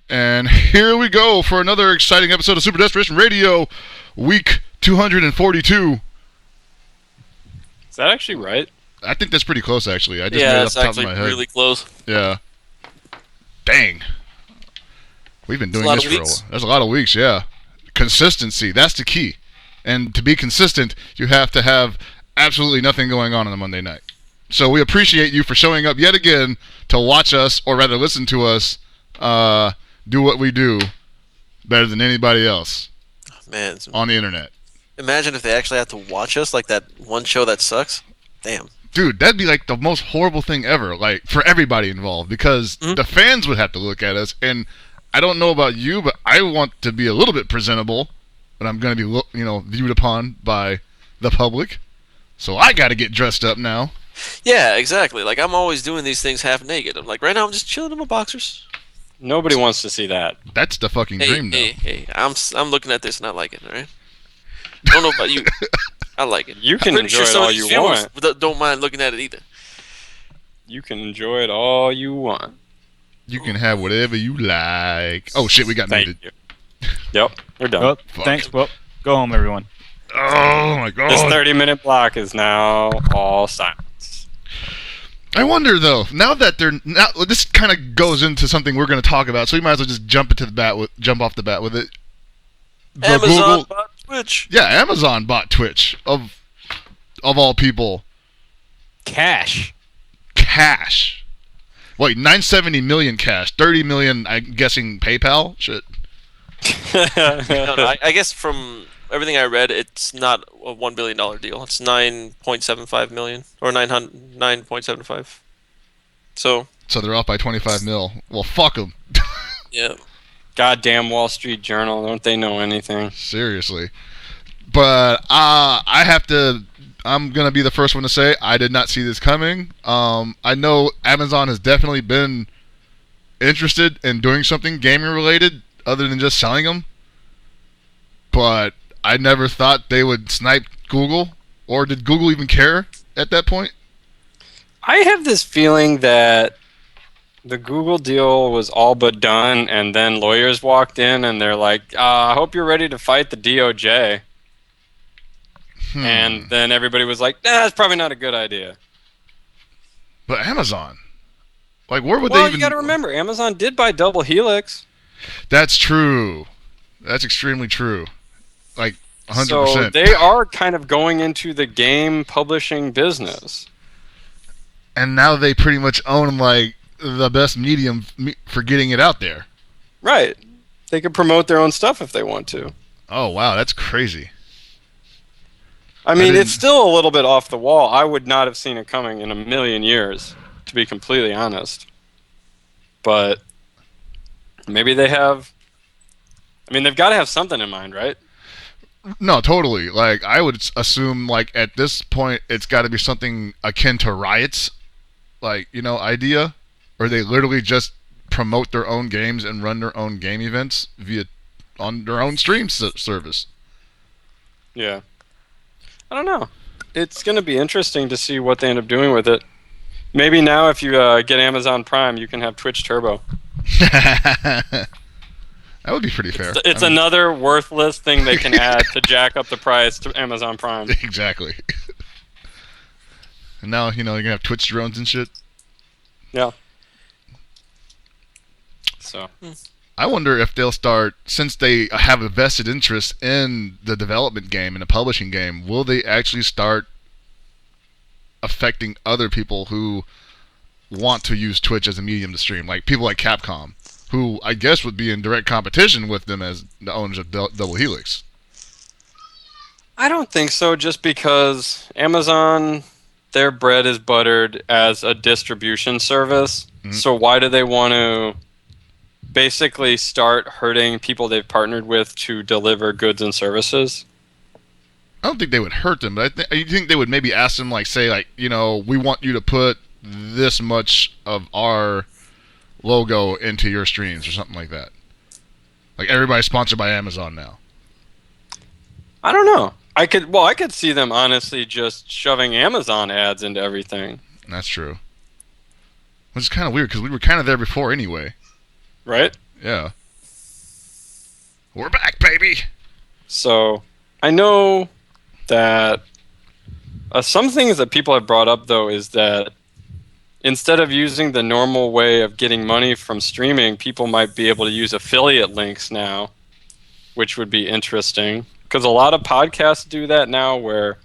And here we go for another exciting episode of Super Desperation Radio, week 242. Is that actually right? I think that's pretty close, actually. I just made it off the top of my head. Yeah, it's actually really close. Yeah. Dang. We've been doing this for a while. There's a lot of weeks, yeah. Consistency, that's the key. And to be consistent, you have to have absolutely nothing going on a Monday night. So we appreciate you for showing up yet again to watch us, or rather listen to us, do what we do better than anybody else on the internet. Imagine if they actually had to watch us, like that one show that sucks. Damn. Dude, that'd be like the most horrible thing ever, like for everybody involved, because the fans would have to look at us, and I don't know about you, but I want to be a little bit presentable when I'm going to be, viewed upon by the public. So I got to get dressed up now. Yeah, exactly. Like, I'm always doing these things half naked. I'm like, right now I'm just chilling in my boxers. Nobody wants to see that. That's the fucking dream, though. Hey, I'm looking at this and I like it, all right? I don't know about you. I like it. You can enjoy it all you want. Don't mind looking at it either. You can enjoy it all you want. You can have whatever you like. Oh, shit, we got muted. Yep, we're done. Well, thanks. Well, go home, everyone. Oh, my God. This 30-minute block is now all silence. I wonder, though, now that this kind of goes into something we're going to talk about, so we might as well just jump off the bat with it. Amazon bought Twitch. Yeah, Amazon bought Twitch, of all people. Cash. Wait, 970 million cash, 30 million, I'm guessing PayPal? Shit. No, I guess from everything I read, it's not a $1 billion deal. It's 9.75 million, or 9.75. So they're off by 25 mil. Well, fuck them. Yeah. Goddamn Wall Street Journal. Don't they know anything? Seriously. But I'm going to be the first one to say I did not see this coming. I know Amazon has definitely been interested in doing something gaming related other than just selling them. But I never thought they would snipe Google. Or did Google even care at that point? I have this feeling that the Google deal was all but done, and then lawyers walked in and they're like, I hope you're ready to fight the DOJ. And then everybody was like, that's probably not a good idea. But Amazon, like, where would they even... Well, you got to remember, Amazon did buy Double Helix. That's true. That's extremely true. Like, 100%. So they are kind of going into the game publishing business. And now they pretty much own, like, the best medium for getting it out there. Right. They could promote their own stuff if they want to. Oh, wow, that's crazy. I mean, it's still a little bit off the wall. I would not have seen it coming in a million years, to be completely honest. But maybe they have... I mean, they've got to have something in mind, right? No, totally. Like, I would assume, like, at this point, it's got to be something akin to Riot's, like, idea. Or they literally just promote their own games and run their own game events on their own stream service. Yeah. I don't know. It's going to be interesting to see what they end up doing with it. Maybe now if you get Amazon Prime, you can have Twitch Turbo. That would be pretty fair. It's another worthless thing they can add to jack up the price to Amazon Prime. Exactly. And now, you're going to have Twitch drones and shit. Yeah. So... I wonder if they'll start, since they have a vested interest in the development game and the publishing game, will they actually start affecting other people who want to use Twitch as a medium to stream? Like people like Capcom, who I guess would be in direct competition with them as the owners of Double Helix. I don't think so, just because Amazon, their bread is buttered as a distribution service. Mm-hmm. So why do they want to basically start hurting people they've partnered with to deliver goods and services? I don't think they would hurt them, but I think they would maybe ask them, like, say, like, we want you to put this much of our logo into your streams or something like that. Like, everybody's sponsored by Amazon now. I don't know. I could see them honestly just shoving Amazon ads into everything. That's true. Which is kind of weird because we were kind of there before anyway. Right? Yeah. We're back, baby! So, I know that some things that people have brought up, though, is that instead of using the normal way of getting money from streaming, people might be able to use affiliate links now, which would be interesting. Because a lot of podcasts do that now, where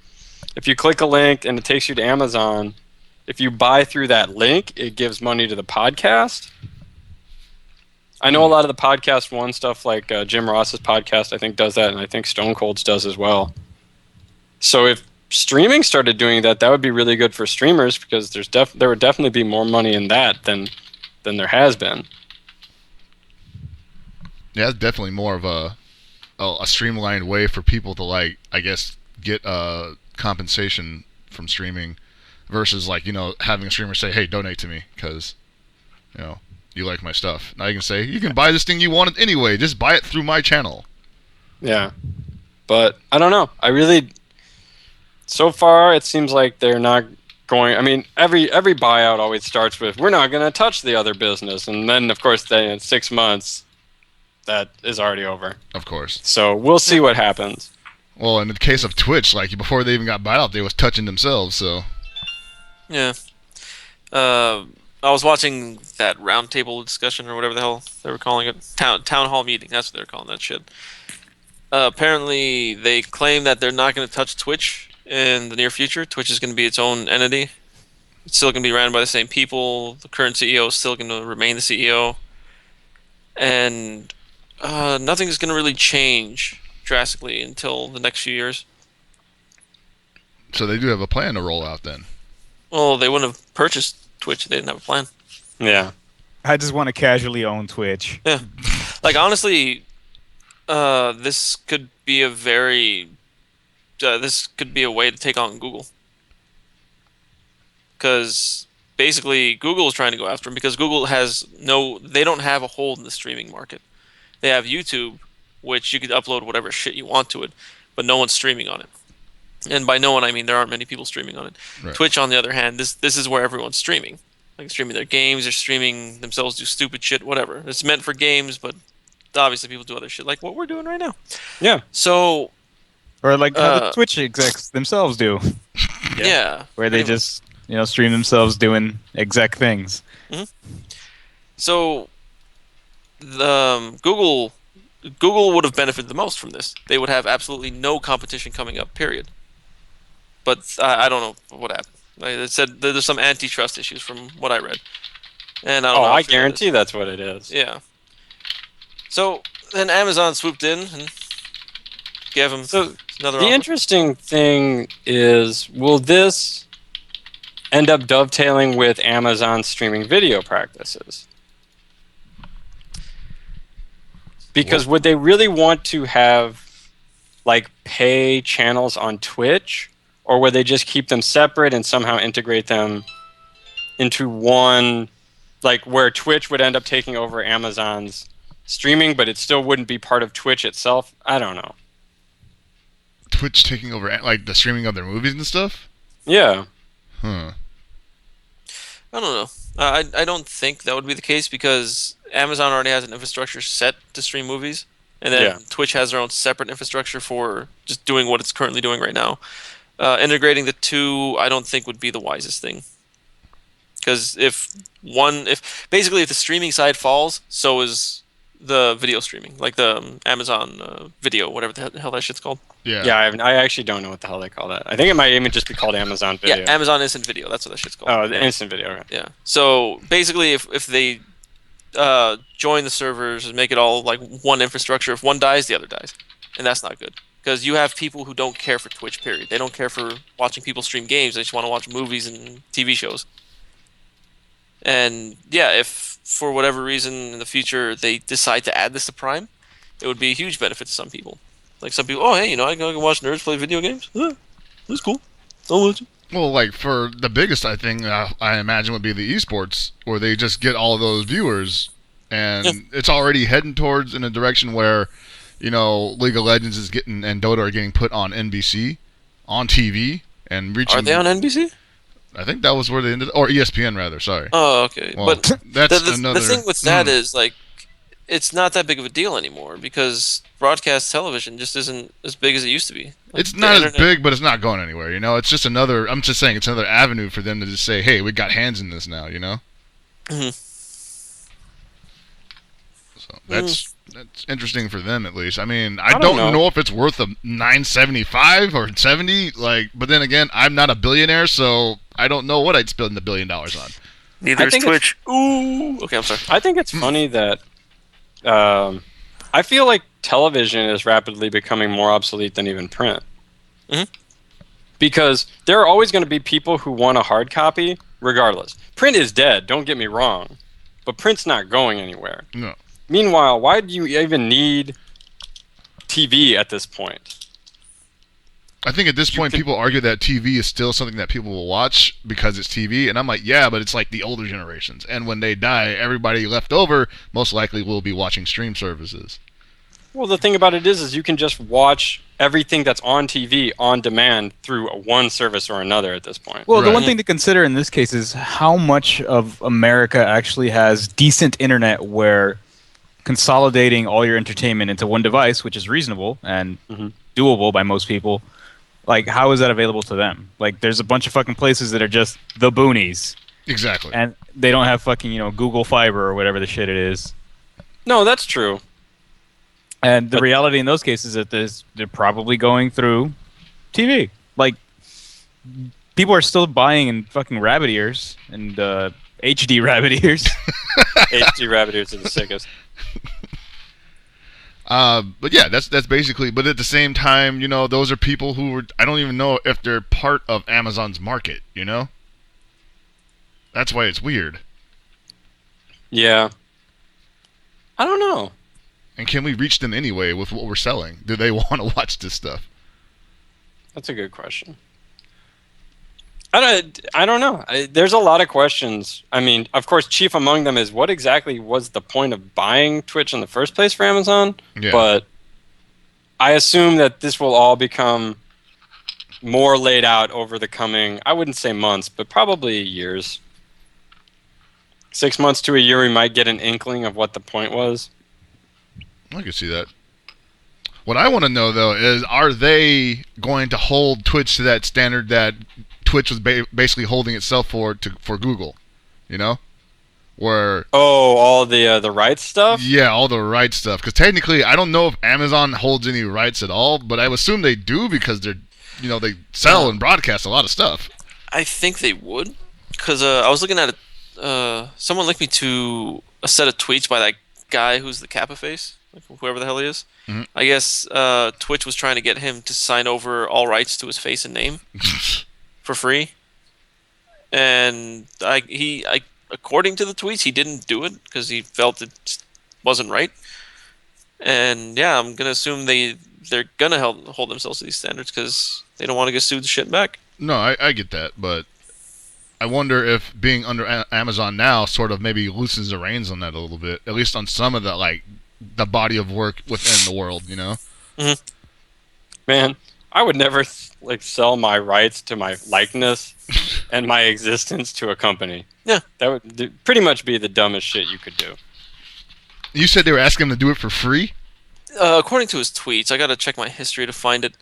if you click a link and it takes you to Amazon, if you buy through that link, it gives money to the podcast. I know a lot of the Podcast One stuff, like Jim Ross's podcast, I think does that, and I think Stone Cold's does as well. So if streaming started doing that, that would be really good for streamers, because there would definitely be more money in that than there has been. Yeah, it's definitely more of a streamlined way for people to, like, I guess, get compensation from streaming versus, like, you know, having a streamer say, hey, donate to me because, you know, you like my stuff. Now you can say, you can buy this thing you wanted anyway, just buy it through my channel. Yeah. But I don't know. So far it seems like they're not going. I mean, every buyout always starts with, we're not going to touch the other business, and then of course in 6 months that is already over. Of course. So we'll see what happens. Well, in the case of Twitch, like, before they even got bought out, they was touching themselves, so. Yeah. I was watching that roundtable discussion or whatever the hell they were calling it. Town hall meeting. That's what they're calling that shit. Apparently, they claim that they're not going to touch Twitch in the near future. Twitch is going to be its own entity. It's still going to be ran by the same people. The current CEO is still going to remain the CEO. And nothing is going to really change drastically until the next few years. So they do have a plan to roll out then. Well, they wouldn't have purchased Twitch if they didn't have a plan. Yeah. I just want to casually own Twitch. Yeah. Like, honestly, this could be a way to take on Google. Because basically Google is trying to go after them, because Google they don't have a hold in the streaming market. They have YouTube, which you could upload whatever shit you want to it, but no one's streaming on it. And by no one, I mean there aren't many people streaming on it. Right. Twitch, on the other hand, this is where everyone's streaming. Like, streaming their games, they're streaming themselves do stupid shit, whatever. It's meant for games, but obviously people do other shit, like what we're doing right now. Yeah. So, or like how the Twitch execs themselves do. Yeah. Where they just, you know, stream themselves doing exec things. Mm-hmm. So, Google would have benefited the most from this. They would have absolutely no competition coming up, period. But I don't know what happened. Like, it said there's some antitrust issues from what I read. And I don't know. I guarantee that's what it is. Yeah. So then Amazon swooped in and gave them another offer. The interesting thing is, will this end up dovetailing with Amazon's streaming video practices? Because would they really want to have, like, pay channels on Twitch, or would they just keep them separate and somehow integrate them into one, like, where Twitch would end up taking over Amazon's streaming, but it still wouldn't be part of Twitch itself? I don't know. Twitch taking over, like, the streaming of their movies and stuff? Yeah. Huh. I don't know. I don't think that would be the case, because Amazon already has an infrastructure set to stream movies, and then Twitch has their own separate infrastructure for just doing what it's currently doing right now. Integrating the two, I don't think would be the wisest thing, because if the streaming side falls, so is the video streaming, like the Amazon Video, whatever the hell that shit's called. Yeah. I actually don't know what the hell they call that. I think it might even just be called Amazon Video. Yeah, Amazon Instant Video. That's what that shit's called. Oh, the Instant Video. Okay. Yeah. So basically, if they join the servers and make it all like one infrastructure, if one dies, the other dies, and that's not good. Because you have people who don't care for Twitch, period. They don't care for watching people stream games. They just want to watch movies and TV shows. And yeah, if for whatever reason in the future they decide to add this to Prime, it would be a huge benefit to some people. Like, some people, I can watch nerds play video games. That's cool. I'll watch it. Well, like, for the biggest, I think, I imagine would be the esports, where they just get all of those viewers, and it's already heading towards in a direction where, you know, League of Legends is getting, and Dota are getting put on NBC, on TV, and reaching... Are they on NBC? I think that was where they ended, or ESPN rather, sorry. Oh, okay. Well, but that's the thing with that is, like, it's not that big of a deal anymore because broadcast television just isn't as big as it used to be. Like, it's not as big, but it's not going anywhere. It's just another. I'm just saying, it's another avenue for them to just say, "Hey, we got hands in this now." Mm-hmm. So that's interesting for them at least. I mean, I don't know if it's worth a $9.75 or $70. But then again, I'm not a billionaire, so I don't know what I'd spend the $1 billion on. Neither is Twitch. Ooh. Okay, I'm sorry. I think it's funny that I feel like television is rapidly becoming more obsolete than even print. Mm-hmm. Because there are always going to be people who want a hard copy, regardless. Print is dead, don't get me wrong. But print's not going anywhere. No. Meanwhile, why do you even need TV at this point? I think at this point, people argue that TV is still something that people will watch because it's TV, and I'm like, yeah, but it's like the older generations. And when they die, everybody left over most likely will be watching stream services. Well, the thing about it is you can just watch everything that's on TV on demand through one service or another at this point. Well, the one thing to consider in this case is how much of America actually has decent internet where consolidating all your entertainment into one device, which is reasonable and doable by most people, like, how is that available to them? Like, there's a bunch of fucking places that are just the boonies. Exactly. And they don't have fucking, Google Fiber or whatever the shit it is. No, that's true. And the reality in those cases is that they're probably going through TV. Like, people are still buying in fucking rabbit ears and HD rabbit ears. HD rabbit ears are the sickest. But yeah, that's basically. But at the same time, those are people who I don't even know if they're part of Amazon's market. That's why it's weird. Yeah. I don't know. And can we reach them anyway with what we're selling? Do they want to watch this stuff? That's a good question. I don't know. There's a lot of questions. I mean, of course, chief among them is what exactly was the point of buying Twitch in the first place for Amazon? Yeah. But I assume that this will all become more laid out over the coming, I wouldn't say months, but probably years. 6 months to a year, we might get an inkling of what the point was. I can see that. What I want to know, though, is are they going to hold Twitch to that standard that Twitch was basically holding itself for Google? Where all the rights stuff? Yeah, all the rights stuff. Because technically, I don't know if Amazon holds any rights at all, but I assume they do because they sell and broadcast a lot of stuff. I think they would, because I was looking at it. Someone linked me to a set of tweets by that guy who's the Kappa face, whoever the hell he is. Mm-hmm. I guess Twitch was trying to get him to sign over all rights to his face and name for free. And according to the tweets, he didn't do it because he felt it wasn't right. And yeah, I'm gonna assume they're gonna hold themselves to these standards because they don't want to get sued the shit back. No, I get that, but I wonder if being under Amazon now sort of maybe loosens the reins on that a little bit, at least on some of the body of work within the world, Mm-hmm. Man, I would never sell my rights to my likeness and my existence to a company. Yeah. That would pretty much be the dumbest shit you could do. You said they were asking him to do it for free? According to his tweets, I gotta check my history to find it,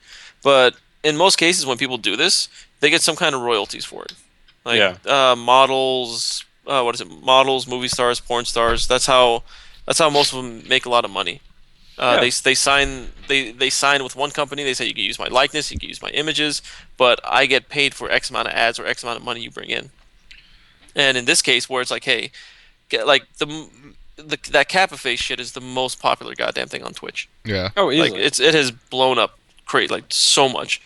but in most cases when people do this, they get some kind of royalties for it. Models, models, movie stars, porn stars. That's how most of them make a lot of money. They sign with one company. They say you can use my likeness, you can use my images, but I get paid for X amount of ads or X amount of money you bring in. And in this case, where it's like, hey, that Kappa face shit is the most popular goddamn thing on Twitch. Yeah. Oh, easily. It has blown up so much.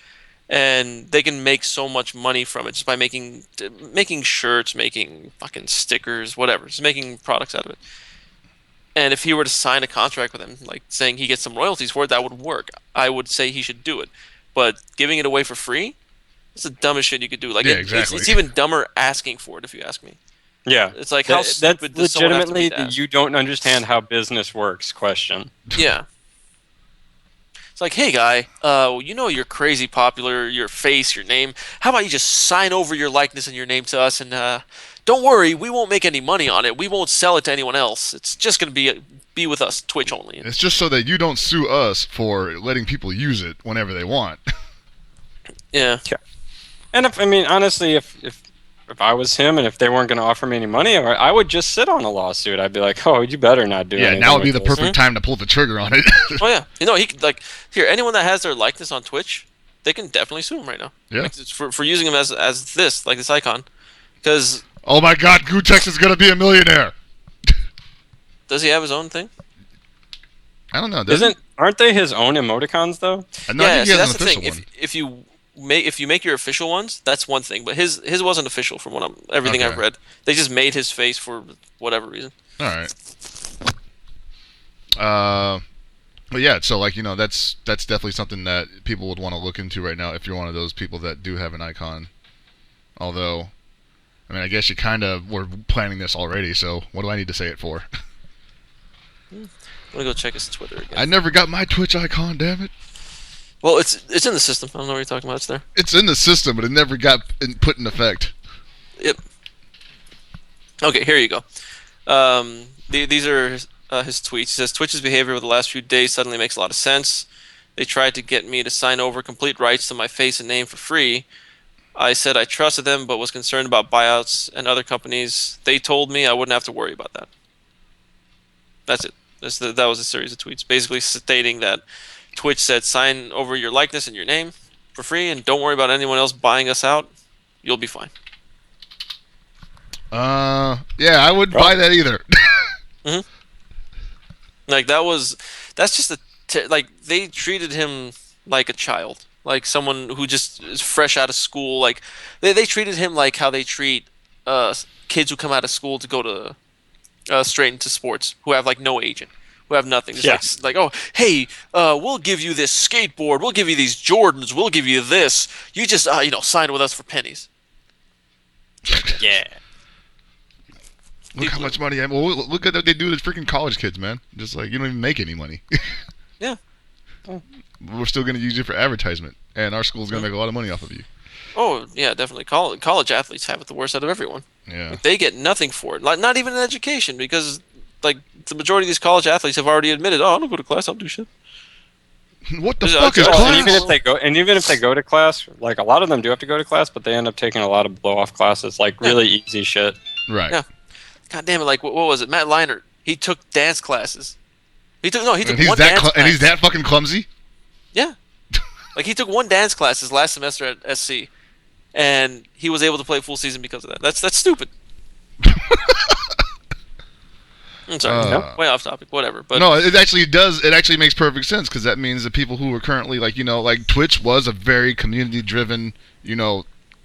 And they can make so much money from it just by making shirts, making fucking stickers, whatever, just making products out of it. And if he were to sign a contract with him, saying he gets some royalties for it, that would work. I would say he should do it. But giving it away for free, it's the dumbest shit you could do. Exactly. It's even dumber asking for it, if you ask me. Yeah. It's like, how stupid does someone have to be to ask? You don't understand how business works question. Yeah. It's like, hey guy, you're crazy popular, your face, your name. How about you just sign over your likeness and your name to us, and don't worry, we won't make any money on it. We won't sell it to anyone else. It's just gonna be with us, Twitch only. It's just so that you don't sue us for letting people use it whenever they want. Yeah. And honestly, if I was him and if they weren't going to offer me any money, I would just sit on a lawsuit. I'd be like, oh, you better not do it. Yeah, now would be the perfect time to pull the trigger on it. Oh yeah, he could, here, anyone that has their likeness on Twitch, they can definitely sue him right now. Yeah. It's for using him as this icon, because. Oh my God, Gutex is gonna be a millionaire. Does he have his own thing? I don't know. Aren't they his own emoticons though? No, I think he has that's an the official thing. one. If you make your official ones, that's one thing. But his wasn't official from everything Okay. I've read. They just made his face for whatever reason. All right. But yeah, so that's definitely something that people would want to look into right now if you're one of those people that do have an icon. Although, I guess you kind of were planning this already, so what do I need to say it for? I'm gonna go check his Twitter again. I never got my Twitch icon, damn it. Well, it's in the system. I don't know what you're talking about. It's there. It's in the system, but it never got put in effect. Yep. Okay, here you go. These are his tweets. He says, Twitch's behavior over the last few days suddenly makes a lot of sense. They tried to get me to sign over complete rights to my face and name for free. I said I trusted them, but was concerned about buyouts and other companies. They told me I wouldn't have to worry about that. That's it. That was a series of tweets, basically stating that Twitch said sign over your likeness and your name for free, and don't worry about anyone else buying us out. You'll be fine. Yeah, I wouldn't buy that either. Mm-hmm. That's just they treated him like a child, like someone who just is fresh out of school. Like they treated him like how they treat kids who come out of school to go to straight into sports, who have no agent, who have nothing. Just oh, hey, we'll give you this skateboard, we'll give you these Jordans, we'll give you this. You just sign with us for pennies. Yeah. Look how much money well, look at what they do to freaking college kids, man. Just you don't even make any money. Yeah. We're still going to use you for advertisement, and our school's going to make a lot of money off of you. Oh, yeah, definitely. College athletes have it the worst out of everyone. Yeah. They get nothing for it. Not even an education, because the majority of these college athletes have already admitted, I don't go to class, I don't do shit. What the fuck is class? And even if they go to class, a lot of them do have to go to class, but they end up taking a lot of blow-off classes, really easy shit. Right. Yeah. God damn it! What was it? Matt Leinart. He took dance classes. He took one dance class. And he's that fucking clumsy? Yeah. He took one dance class his last semester at SC, and he was able to play full season because of that. That's stupid. I'm sorry. Way off topic. Whatever. But no, it actually does. It actually makes perfect sense, because that means the people who are currently Twitch was a very community-driven,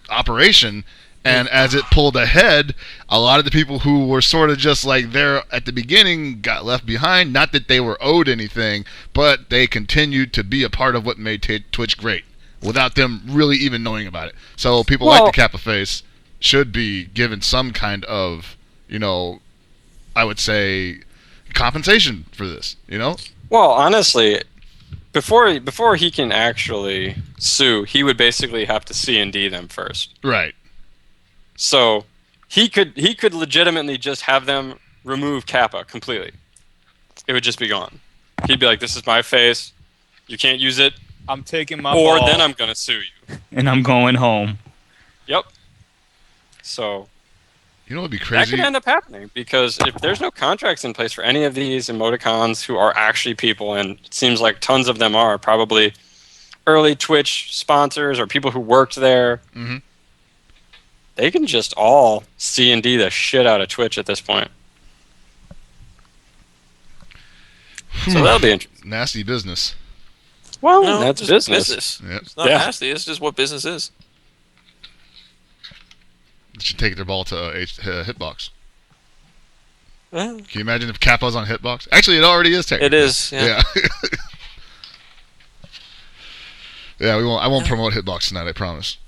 operation. And as it pulled ahead, a lot of the people who were sort of just there at the beginning got left behind. Not that they were owed anything, but they continued to be a part of what made Twitch great without them really even knowing about it. So people like the Kappa Face should be given some kind of, I would say, compensation for this, Well, honestly, before he can actually sue, he would basically have to C&D them first. Right. So he could legitimately just have them remove Kappa completely. It would just be gone. He'd be like, "This is my face. You can't use it." I'm taking my or ball, then I'm gonna sue you. and I'm going home. Yep. So What'd be that crazy? could end up happening, because if there's no contracts in place for any of these emoticons who are actually people, and it seems like tons of them are probably early Twitch sponsors or people who worked there. Mm-hmm. They can just all C&D the shit out of Twitch at this point. So that'll be interesting. Nasty business. Well, no, that's just business. Yep. It's not nasty. It's just what business is. They should take their ball to Hitbox. Yeah. Can you imagine if Kappa's on Hitbox? Actually, it already is technically. It is. Yeah. Yeah, I won't promote Hitbox tonight, I promise.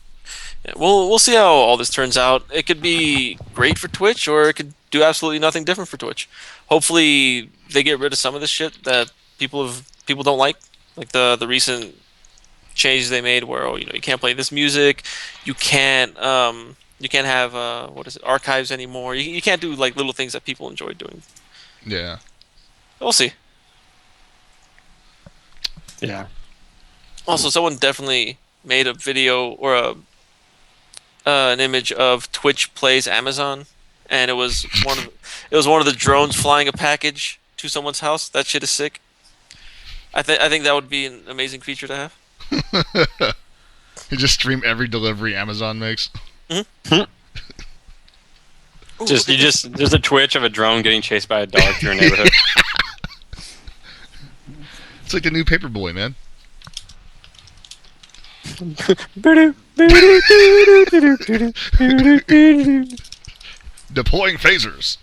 Yeah, we'll see how all this turns out. It could be great for Twitch, or it could do absolutely nothing different for Twitch. Hopefully, they get rid of some of this shit that people don't like, Like the recent changes they made, where you can't play this music, you can't have archives anymore. You can't do like little things that people enjoy doing. Yeah. We'll see. Yeah. Also, someone definitely made a video or an image of Twitch plays Amazon, and it was one of the drones flying a package to someone's house. That shit is sick. I think that would be an amazing feature to have. You just stream every delivery Amazon makes. Mm-hmm. There's a Twitch of a drone getting chased by a dog through a neighborhood. It's like the new Paperboy, man. Deploying phasers.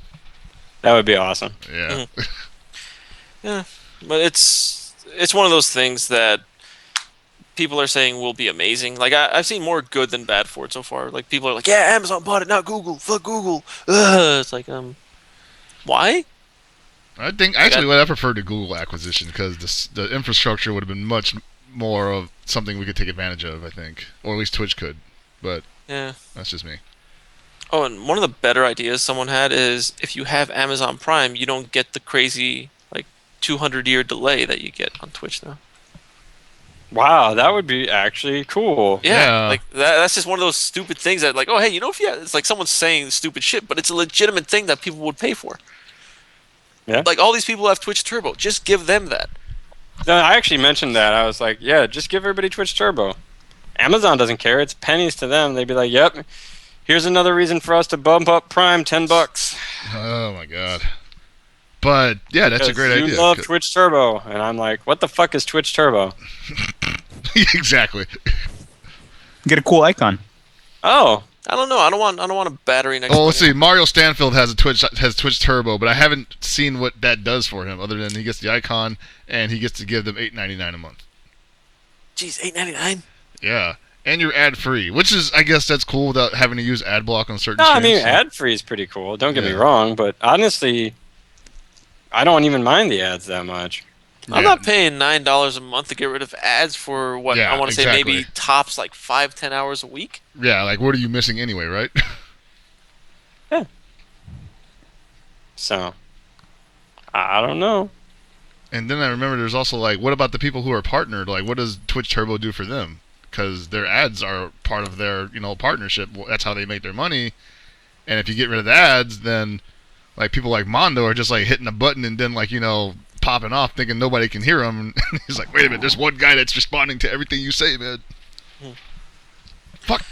That would be awesome. Yeah. Mm-hmm. Yeah, but it's one of those things that people are saying will be amazing. Like I've seen more good than bad for it so far. Like people are like, yeah, Amazon bought it, not Google. Fuck Google. It's like, why? I think actually I prefer the Google acquisition because the infrastructure would have been much more of something we could take advantage of, I think, or at least Twitch could. But yeah, that's just me. Oh, and one of the better ideas someone had is if you have Amazon Prime, you don't get the crazy 200-year delay that you get on Twitch now. Wow, that would be actually cool. Yeah. Like that's just one of those stupid things that oh hey, it's like someone's saying stupid shit, but it's a legitimate thing that people would pay for. Yeah. Like all these people have Twitch Turbo, just give them that. No, I actually mentioned that. I was like, yeah, just give everybody Twitch Turbo. Amazon doesn't care. It's pennies to them. They'd be like, yep, here's another reason for us to bump up Prime $10. Oh my god. But yeah, that's a great idea. You love Twitch Turbo, and I'm like, what the fuck is Twitch Turbo? Exactly. Get a cool icon. Oh, I don't know. I don't want a battery next. Oh, let's see. Mario Stanfield has Twitch Turbo, but I haven't seen what that does for him, other than he gets the icon and he gets to give them $8.99 a month. Jeez, $8.99. Yeah, and you're ad free, which is, I guess, that's cool without having to use ad block on certain. No, streams. I mean ad free is pretty cool. Don't get me wrong, but honestly, I don't even mind the ads that much. I'm not paying $9 a month to get rid of ads for what I want to say maybe tops 5-10 hours a week. Yeah, like what are you missing anyway, right? Yeah. So, I don't know. And then I remember there's also what about the people who are partnered? Like, what does Twitch Turbo do for them? Because their ads are part of their partnership. That's how they make their money. And if you get rid of the ads, then people like Mondo are just hitting a button and then popping off thinking nobody can hear him. And he's like, wait a minute, there's one guy that's responding to everything you say, man. Fuck.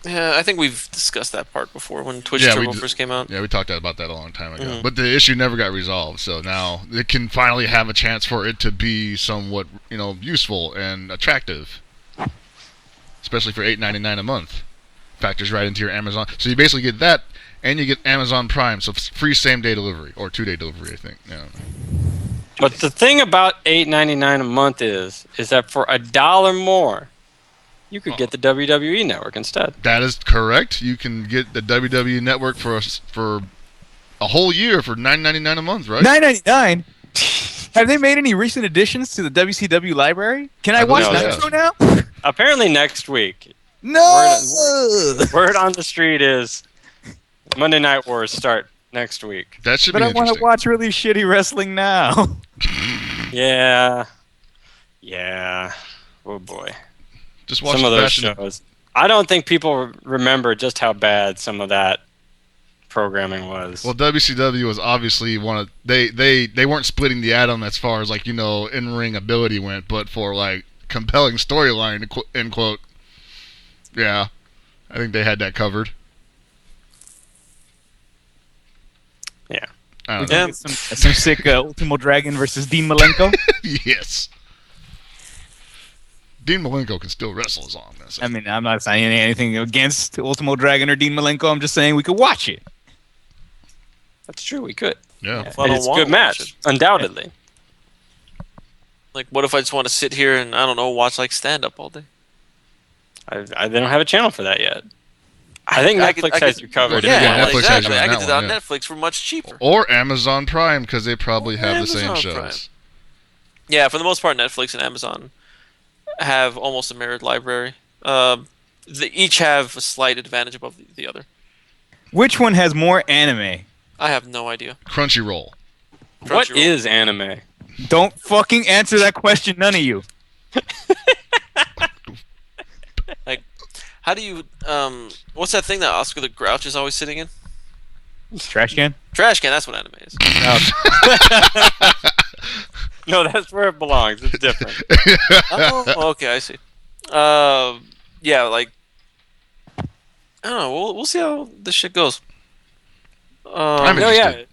Yeah, I think we've discussed that part before when Twitch Turbo first came out. Yeah, we talked about that a long time ago. Mm-hmm. But the issue never got resolved, so now it can finally have a chance for it to be somewhat, useful and attractive. Especially for $8.99 a month. Factors right into your Amazon. So you basically get that, and you get Amazon Prime, so free same-day delivery, or two-day delivery, I think. Yeah. But the thing about $8.99 a month is that for $1 more, you could get the WWE Network instead. That is correct. You can get the WWE Network for a whole year for $9.99 a month, right? $9.99? Have they made any recent additions to the WCW library? Can I watch Nitro now? Apparently next week. No! Word on the street is Monday Night Wars start next week. That should be interesting. But I want to watch really shitty wrestling now. Yeah. Yeah. Oh boy. Just watch some of those shows. I don't think people remember just how bad some of that programming was. Well, WCW was obviously one of they weren't splitting the atom as far as in-ring ability went, but for compelling storyline, end quote. Yeah, I think they had that covered. Yeah. I don't know. Some sick Ultimo Dragon versus Dean Malenko. Yes. Dean Malenko can still wrestle, is all I'm going to say. I mean, I'm not saying anything against Ultimo Dragon or Dean Malenko. I'm just saying we could watch it. That's true, we could. Yeah. Well, it's a good match, undoubtedly. What if I just want to sit here and, I don't know, watch stand-up all day? They don't have a channel for that yet. I think Netflix has you covered. Yeah, Netflix exactly. has you I on could that do that one, on Netflix for much cheaper. Or Amazon Prime, because they probably have the same Amazon shows. Prime. Yeah, for the most part, Netflix and Amazon have almost a mirrored library. They each have a slight advantage above the other. Which one has more anime? I have no idea. Crunchyroll. What Crunchyroll. is anime? Don't fucking answer that question, none of you. How do you what's that thing that Oscar the Grouch is always sitting in? Trash can? Trash can. That's what anime is. No, that's where it belongs. It's different. Oh, okay, I see. Yeah, like I don't know. We'll see how this shit goes. I'm No, yeah. interested.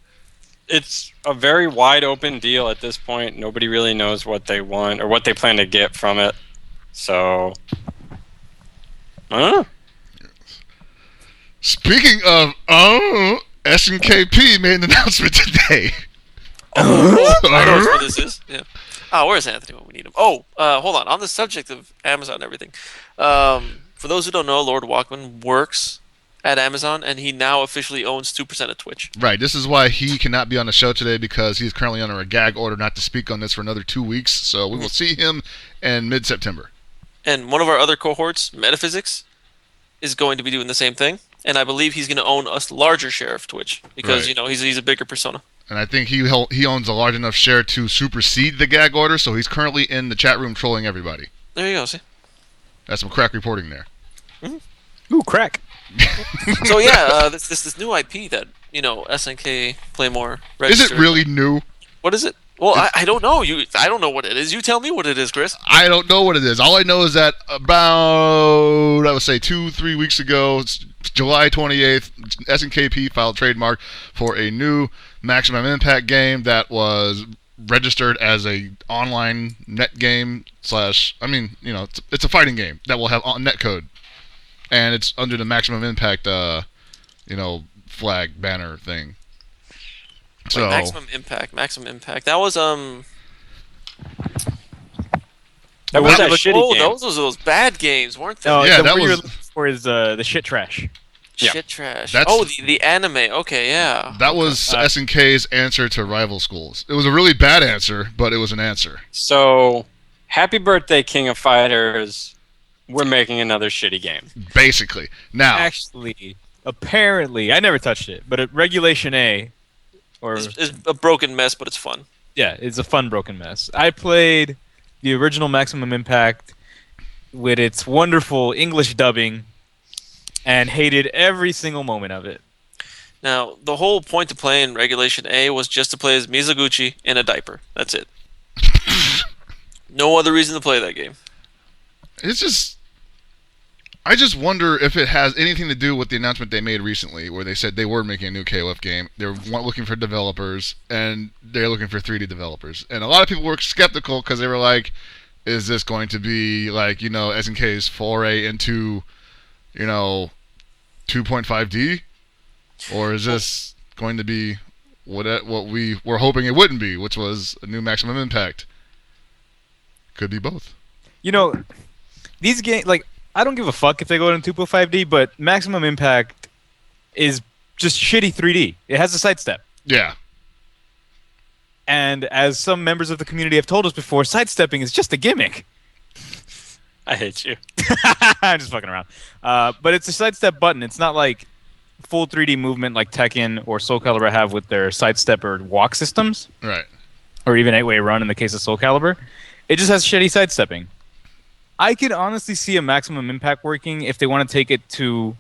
It's a very wide open deal at this point. Nobody really knows what they want or what they plan to get from it. So, I don't know. Speaking of SNKP made an announcement today. I know what this is. Yeah. Oh, where's Anthony when we need him? Oh, hold on. On the subject of Amazon and everything, for those who don't know, Lord Walkman works at Amazon, and he now officially owns 2% of Twitch. Right. This is why he cannot be on the show today, because he's currently under a gag order not to speak on this for another 2 weeks. So we will see him in mid-September. And one of our other cohorts, Metaphysics, is going to be doing the same thing. And I believe he's going to own a larger share of Twitch because Right. he's a bigger persona. And I think he owns a large enough share to supersede the gag order, so he's currently in the chat room trolling everybody. There you go. See. That's some crack reporting there. Ooh, crack. So yeah, this new IP that SNK Playmore Is registered. it really new? What is it? Well, I don't know. I don't know what it is. You tell me what it is, Chris. I don't know what it is. All I know is that about, I would say 2-3 weeks ago, it's July 28th, SNKP filed trademark for a new Maximum Impact game that was registered as a online net game / it's a fighting game that will have net code. And it's under the Maximum Impact, flag banner thing. So Wait, Maximum Impact. That was That was that shitty oh, game. those was those bad games, weren't they? No, Yeah, the that word was- you're looking for is the shit trash. Yeah. Shit trash. That's- Oh, the anime. Okay, yeah. that was SNK's answer to rival schools. It was a really bad answer, but it was an answer. So, happy birthday, King of Fighters. We're making another shitty game. Basically. Now, Actually, apparently, I never touched it, but at Regulation A, or It's a broken mess, but it's fun. yeah, it's a fun broken mess. I played the original Maximum Impact with its wonderful English dubbing and hated every single moment of it. Now, the whole point to play in Regulation A was just to play as Mizoguchi in a diaper. That's it. No other reason to play that game. it's just... I just wonder if it has anything to do with the announcement they made recently, where they said they were making a new KOF game. They're looking for developers, and they're looking for 3D developers. And a lot of people were skeptical because they were like, is this going to be like, SNK's foray into, 2.5D? Or is this going to be what we were hoping it wouldn't be, which was a new Maximum Impact? Could be both. These games, I don't give a fuck if they go into 2.5D, but Maximum Impact is just shitty 3D. It has a sidestep. Yeah. And as some members of the community have told us before, sidestepping is just a gimmick. I hate you. I'm just fucking around. But it's a sidestep button. It's not like full 3D movement like Tekken or Soul Calibur have with their sidestep or walk systems, Right. or even 8-way run in the case of Soul Calibur. It just has shitty sidestepping. I could honestly see a Maximum Impact working if they want to take it to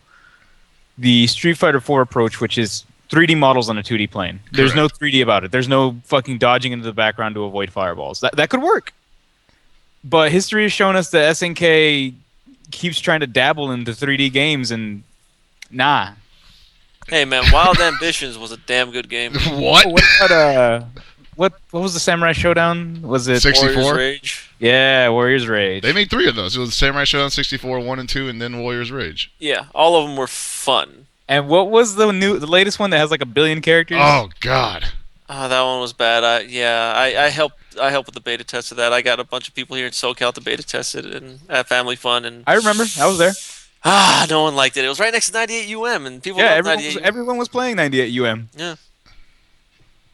the Street Fighter 4 approach, which is 3D models on a 2D plane. There's no 3D about it. There's no fucking dodging into the background to avoid fireballs. That could work. But history has shown us that SNK keeps trying to dabble into 3D games, and nah. Hey man, Wild Ambitions was a damn good game. What? What about, what was the Samurai Showdown? Was it 64? Warriors Rage. Yeah, Warriors Rage. They made 3 of those. It was Samurai Showdown 64, 1 and 2, and then Warriors Rage. Yeah, all of them were fun. And what was the latest one that has like 1 billion characters? Oh, God. That one was bad. I helped with the beta test of that. I got a bunch of people here in SoCal to beta test it and at Family Fun, and I remember. I was there. no one liked it. It was right next to 98 UM, and people Yeah, loved 98 UM. everyone was playing 98 UM. Yeah.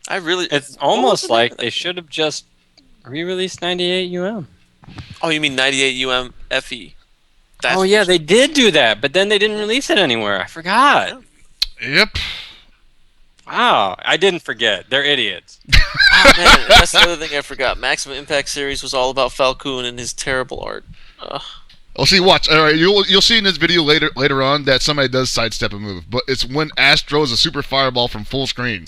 I really. It's what was almost the name like of they that? should have just Re-released 98 UM. Oh, you mean 98 UM FE? Oh yeah, they did do that, but then they didn't release it anywhere. I forgot. Yeah. Yep. Wow, I didn't forget. They're idiots. Oh man, that's the other thing I forgot. Maximum Impact series was all about Falcoon and his terrible art. Ugh. Oh, see, watch. All right, you'll see in this video later on that somebody does sidestep a move, but it's when Ash throws a super fireball from full screen.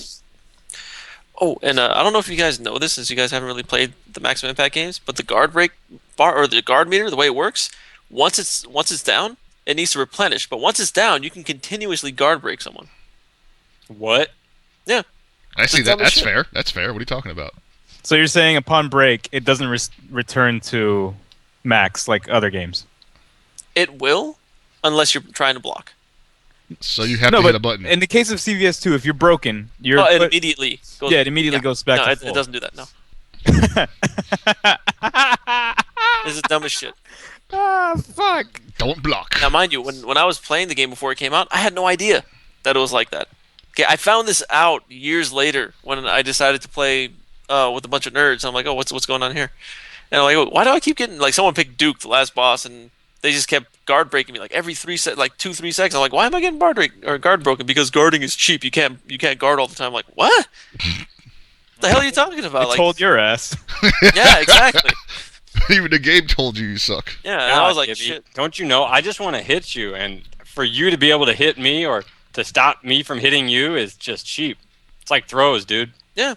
Oh, and I don't know if you guys know this, since you guys haven't really played the Maximum Impact games, but the guard break bar or the guard meter, the way it works, once it's down, it needs to replenish. But once it's down, you can continuously guard break someone. What? Yeah. I see that. That's shit. fair. That's fair. What are you talking about? So you're saying upon break, it doesn't return to max like other games? It will, unless you're trying to block. So you have to hit a button. In the case of CVS2, if you're broken, you're it immediately goes. yeah, it immediately goes back to full. It doesn't do that. No. This is dumb as shit. Ah, fuck. Don't block. Now, mind you, when I was playing the game before it came out, I had no idea that it was like that. Okay, I found this out years later when I decided to play with a bunch of nerds. I'm like, oh, what's going on here? And I'm like, why do I keep getting like someone picked Duke, the last boss, and they just kept guard breaking me like every 3 seconds. I'm like, why am I getting guard broken? Because guarding is cheap. You can't guard all the time. I'm like, what? The hell are you talking about? I told your ass. Yeah, exactly. Even the game told you suck. Yeah, and I was like, Gibby, shit. Don't you know? I just want to hit you, and for you to be able to hit me or to stop me from hitting you is just cheap. It's like throws, dude. Yeah.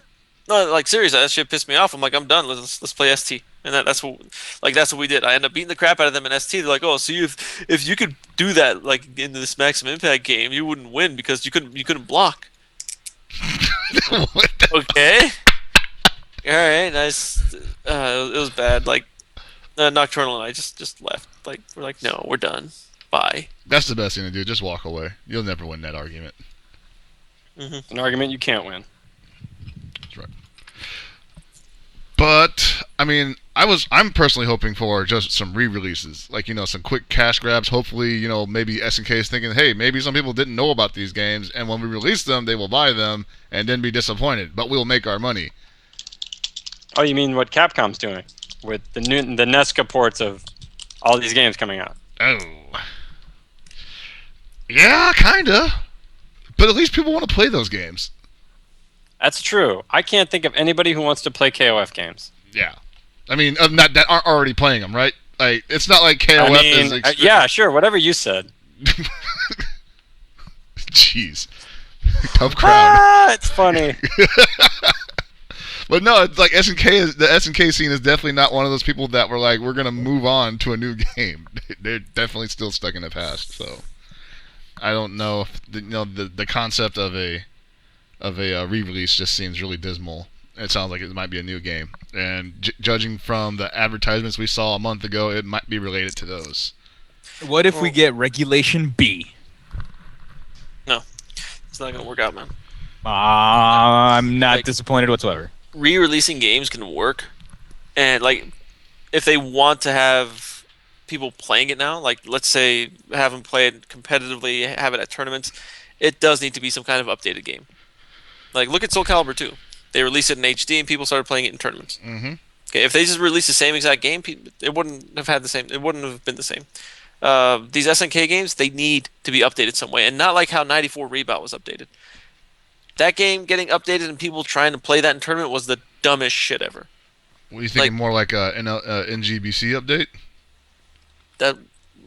No, like seriously, that shit pissed me off. I'm like, I'm done. Let's play ST. And that's what we did. I ended up beating the crap out of them in ST. They're like, oh, see if you could do that like in this Maximum Impact game, you wouldn't win because you couldn't block. Okay. All right, nice. It was bad. Like Nocturnal and I just left. Like we're like, no, we're done. Bye. That's the best thing to do. Just walk away. You'll never win that argument. An argument you can't win. That's right. But I mean, I'm personally hoping for just some re-releases, like some quick cash grabs. Hopefully, maybe SNK is thinking, hey, maybe some people didn't know about these games, and when we release them, they will buy them and then be disappointed. But we'll make our money. Oh, you mean what Capcom's doing with the Nesca ports of all these games coming out? Oh, yeah, kinda. But at least people want to play those games. That's true. I can't think of anybody who wants to play KOF games. Yeah, I mean, that aren't already playing them, right? Like, it's not like KOF is. Yeah, sure, whatever you said. Jeez, tough crowd. It's funny. But no, it's like the SNK scene is definitely not one of those people that were like, we're gonna move on to a new game. They're definitely still stuck in the past. So I don't know if the concept of a re-release just seems really dismal. It sounds like it might be a new game, and judging from the advertisements we saw a month ago, it might be related to those. What if we get Regulation B? No, it's not gonna work out, man. I'm not disappointed whatsoever. Re-releasing games can work, and like if they want to have people playing it now, like let's say have them play it competitively, have it at tournaments, it does need to be some kind of updated game. Like look at Soul Calibur 2. They released it in HD and people started playing it in tournaments. Mm-hmm. Okay, if they just released the same exact game, it wouldn't have had the same. It wouldn't have been the same. These SNK games, they need to be updated some way, and not like how 94 Reboot was updated. That game getting updated and people trying to play that in tournament was the dumbest shit ever. What are you thinking? More like an NGBC update?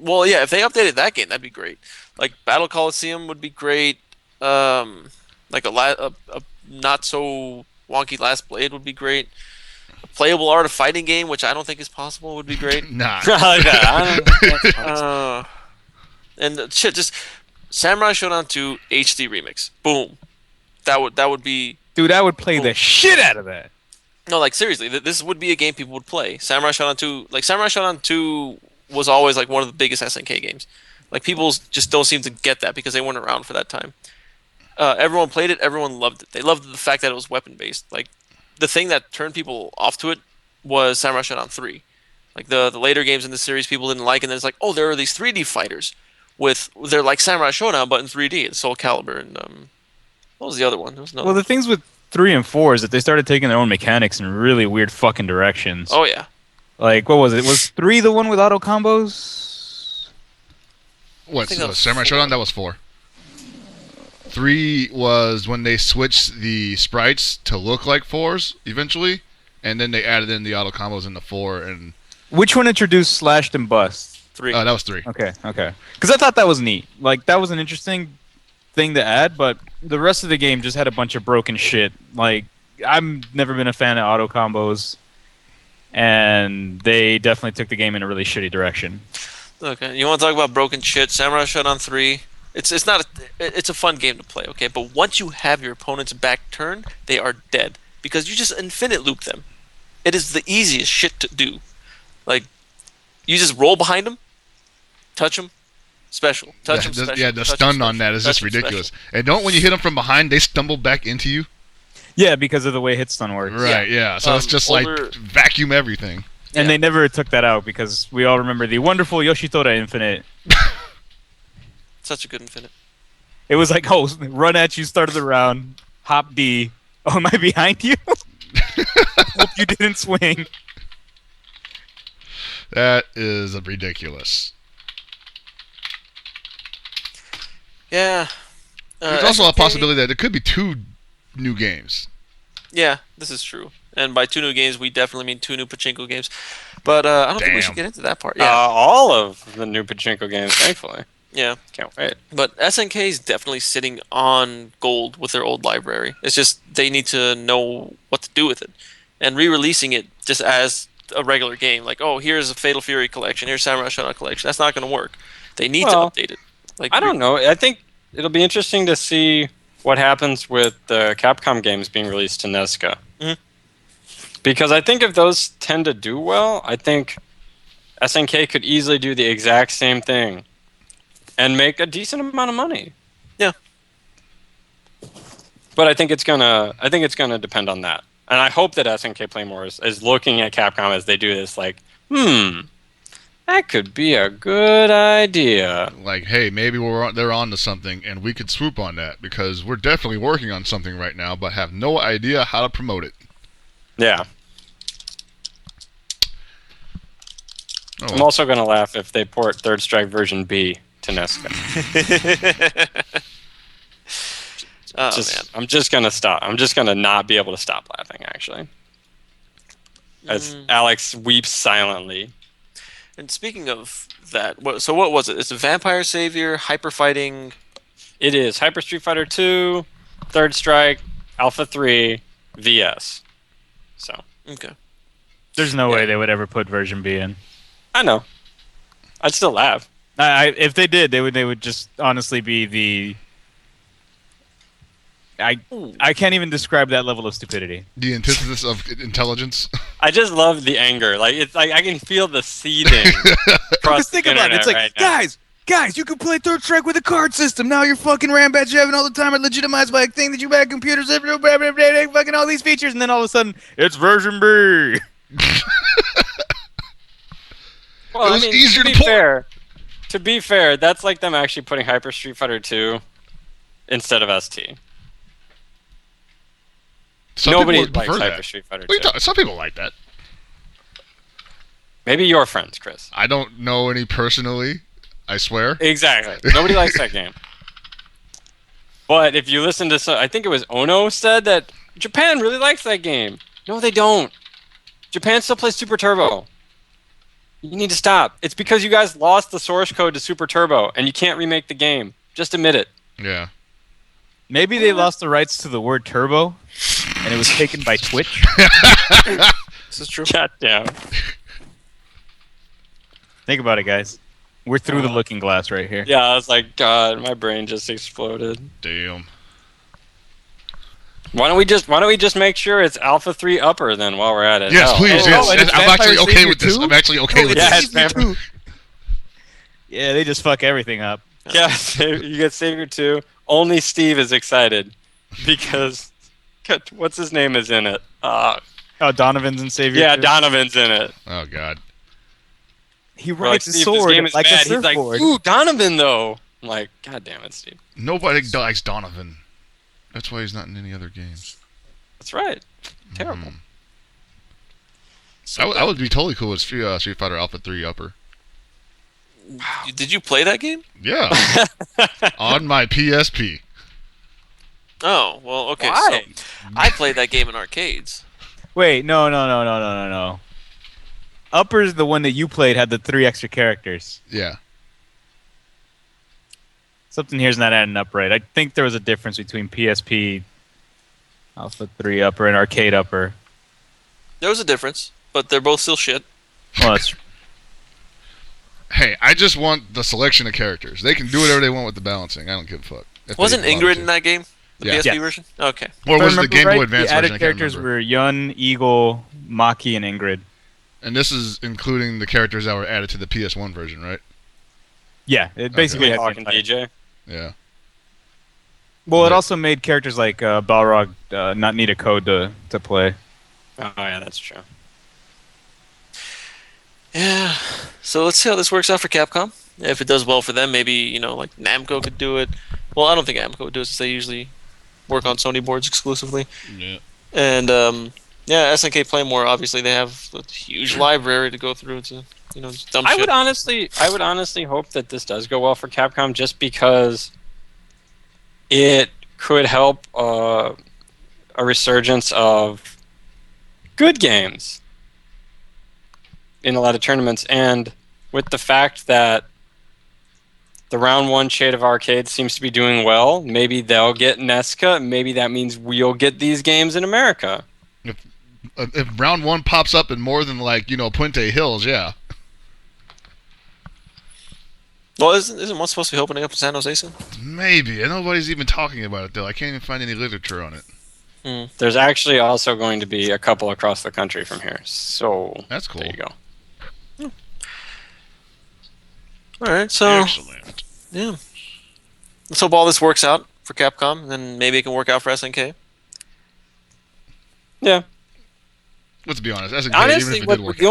Well, yeah, if they updated that game, that'd be great. Like Battle Coliseum would be great. Like a not so wonky Last Blade would be great. A playable Art of Fighting game, which I don't think is possible, would be great. Nah. And shit, just Samurai Shodown 2 HD remix. Boom. That would be. Dude, I would play the shit out of that. No, like seriously, this would be a game people would play. Samurai Shodown 2, like Samurai Shodown 2 was always like one of the biggest SNK games. Like people just don't seem to get that because they weren't around for that time. Everyone played it. Everyone loved it. They loved the fact that it was weapon based. Like the thing that turned people off to it was Samurai Shodown 3. Like the later games in the series people didn't like, and then it's like, oh, there are these 3D fighters they're like Samurai Shodown but in 3D. It's Soul Calibur and what was the other one? There was another Well, the things with 3 and 4 is that they started taking their own mechanics in really weird fucking directions. Oh yeah. Like, what was it? Was 3 the one with auto combos? What? think that was Samurai 4. Showdown? That was 4. 3 was when they switched the sprites to look like 4s eventually, and then they added in the auto combos in the 4. And Which one introduced slashed and bust? 3. that was 3. Okay. Because I thought that was neat. Like, that was an interesting thing to add, but the rest of the game just had a bunch of broken shit. Like, I've never been a fan of auto combos, and they definitely took the game in a really shitty direction. Okay, you want to talk about broken shit? Samurai Shodown 3. It's not. It's a fun game to play, okay? But once you have your opponent's back turned, they are dead because you just infinite loop them. It is the easiest shit to do. Like, you just roll behind them, touch them, special, touch them, special. Yeah, the stun on that is just ridiculous. And don't when you hit them from behind, they stumble back into you. Yeah, because of the way hit stun works. Right. Yeah. So it's just like vacuum everything. And Yeah. they never took that out because we all remember the wonderful Yoshitora Infinite. Such a good infinite. It was like, oh, run at you, start of the round, hop D. Oh, am I behind you? Hope you didn't swing. That is ridiculous. Yeah. There's also a SNK possibility that there could be 2 new games. Yeah, this is true. And by 2 new games, we definitely mean 2 new pachinko games. But I don't think we should get into that part. Yeah. All of the new pachinko games, thankfully. Yeah. Can't wait. But SNK is definitely sitting on gold with their old library. It's just they need to know what to do with it. And re-releasing it just as a regular game, like, oh, here's a Fatal Fury collection, here's Samurai Shodown collection, that's not going to work. They need to update it. Like, I don't know. I think it'll be interesting to see what happens with the Capcom games being released to Nesca. Mhm. Because I think if those tend to do well, I think SNK could easily do the exact same thing and make a decent amount of money. Yeah. But I think it's gonna depend on that. And I hope that SNK Playmore is looking at Capcom as they do this, like, that could be a good idea. Like, hey, maybe they're on to something, and we could swoop on that because we're definitely working on something right now, but have no idea how to promote it. Yeah. Oh, I'm also going to laugh if they port Third Strike version B to Nesca. Oh, man. I'm just going to stop. I'm just going to not be able to stop laughing, actually. As Alex weeps silently. And speaking of that, what was it? It's a Vampire Savior, Hyper Fighting. It is Hyper Street Fighter 2, Third Strike, Alpha 3, VS. So, Okay. There's no way they would ever put version B in. I know. I'd still laugh. If they did, they would just honestly be the. I can't even describe that level of stupidity. the antithesis of intelligence. I just love the anger. Like, it's like I can feel the seething across Just the think about it. internet It's like, right now. guys, you can play Third Strike with a card system. Now you're fucking Rambat having all the time are legitimized by a thing that you bad computers, fucking all these features, and then all of a sudden, it's version B. Well, It was easier to port. To be fair, that's like them actually putting Hyper Street Fighter 2 instead of ST. Some Nobody people would likes prefer Hyper that. Street Fighter What are you 2. talking- Some people like that. Maybe your friends, Chris. I don't know any personally. I swear. Exactly. Nobody likes that game. But if you listen to I think it was Ono said that Japan really likes that game. No, they don't. Japan still plays Super Turbo. You need to stop. It's because you guys lost the source code to Super Turbo and you can't remake the game. Just admit it. Yeah. Maybe they lost the rights to the word turbo, and it was taken by Twitch. This is true. God damn. Think about it, guys. We're through the looking glass right here. Yeah, I was like, God, my brain just exploded. Damn. Why don't we just make sure it's Alpha 3 upper then while we're at it? Yes, Hell. please. Oh, Yes. and it's I'm actually Vampire okay Savior with this. 2? I'm actually okay with yeah, this. it's Vampire. Yeah, they just fuck everything up. Yeah, you get Savior 2. Only Steve is excited because what's his name is in it. Oh, Donovan's in Savior. Yeah, too? Donovan's in it. Oh God. He We're like, rides his Steve, this sword game is like a bad. He's like, surfboard. ooh, Donovan though. I'm like, God damn it, Steve. Nobody likes Donovan. That's why he's not in any other games. That's right. Terrible. I would be totally cool with Street Fighter Alpha 3 Upper. Did you play that game? Yeah. On my PSP. Oh, well, okay. Why? So I played that game in arcades. Wait, no. Upper's the one that you played had the 3 extra characters. Yeah. Something here's not adding up right. I think there was a difference between PSP Alpha 3 Upper and Arcade Upper. There was a difference, but they're both still shit. Well, that's Hey, I just want the selection of characters. They can do whatever they want with the balancing. I don't give a fuck. If Wasn't they Ingrid to. in that game? The Yeah. PSP Yes. version? Okay. Or If I was it the remember Game right, Boy Advance the added version? I can't characters remember. were Yun, Eagle, Maki, and Ingrid. And this is including the characters that were added to the PS1 version, right? Yeah, it basically had the Talking entire- DJ. Yeah. Well, it Yeah. also made characters like Balrog not need a code to play. Oh yeah, that's true. Yeah. So let's see how this works out for Capcom. If it does well for them, maybe, like Namco could do it. Well, I don't think Namco would do it since they usually work on Sony boards exclusively. Yeah. And SNK Playmore, obviously they have a huge library to go through to, just dumb I shit. would honestly hope that this does go well for Capcom, just because it could help a resurgence of good games in a lot of tournaments, and with the fact that the round 1 Shade of Arcade seems to be doing well, maybe they'll get Nesca. Maybe that means we'll get these games in America. If round 1 pops up in more than Puente Hills, yeah. Well, isn't one supposed to be opening up in San Jose soon? Maybe. And nobody's even talking about it though. I can't even find any literature on it. There's actually also going to be a couple across the country from here. So That's cool. there you go. All right, so Excellent. yeah, let's hope all this works out for Capcom, and then maybe it can work out for SNK. Yeah. Let's be honest. That's a Honestly, even if it did work. the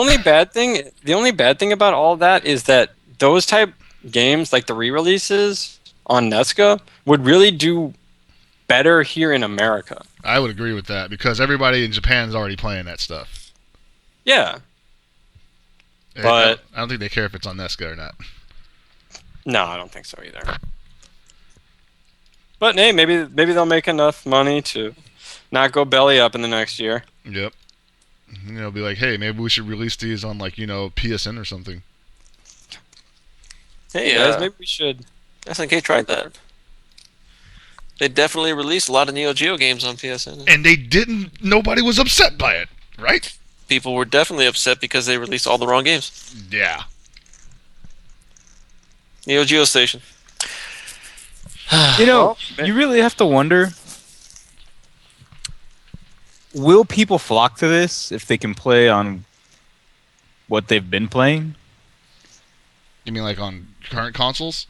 only bad thing about all that is that those type games, like the re-releases on Nesca, would really do better here in America. I would agree with that because everybody in Japan is already playing that stuff. Yeah. I But- don't think they care if it's on Nesca or not. No, I don't think so either. But hey, maybe they'll make enough money to not go belly up in the next year. Yep. Be like, hey, maybe we should release these on PSN or something. Hey, Guys, maybe we should. SNK tried that. They definitely released a lot of Neo Geo games on PSN. And they didn't. Nobody was upset by it, right? People were definitely upset because they released all the wrong games. Yeah. Neo Geo Station. Well, You really have to wonder, will people flock to this if they can play on what they've been playing? You mean like on current consoles?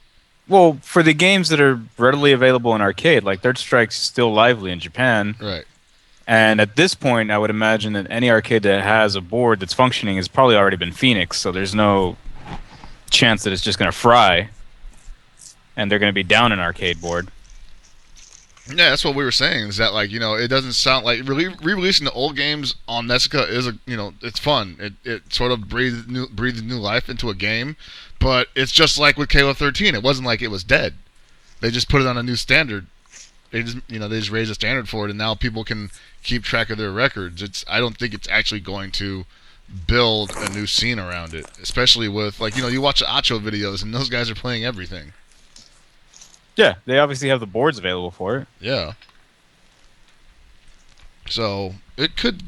Well, for the games that are readily available in arcade, like Third Strike's still lively in Japan. Right. And at this point, I would imagine that any arcade that has a board that's functioning has probably already been Phoenix, so there's no chance that it's just going to fry and they're going to be down an arcade board. Yeah, that's what we were saying. Is that it doesn't sound like re-releasing the old games on Nesca is it's fun. It sort of breathes new life into a game, but it's just like with Halo 13. It wasn't like it was dead. They just put it on a new standard. They just raised the standard for it, and now people can keep track of their records. I don't think it's actually going to build a new scene around it, especially with you watch the Acho videos and those guys are playing everything. Yeah, they obviously have the boards available for it. Yeah. So it could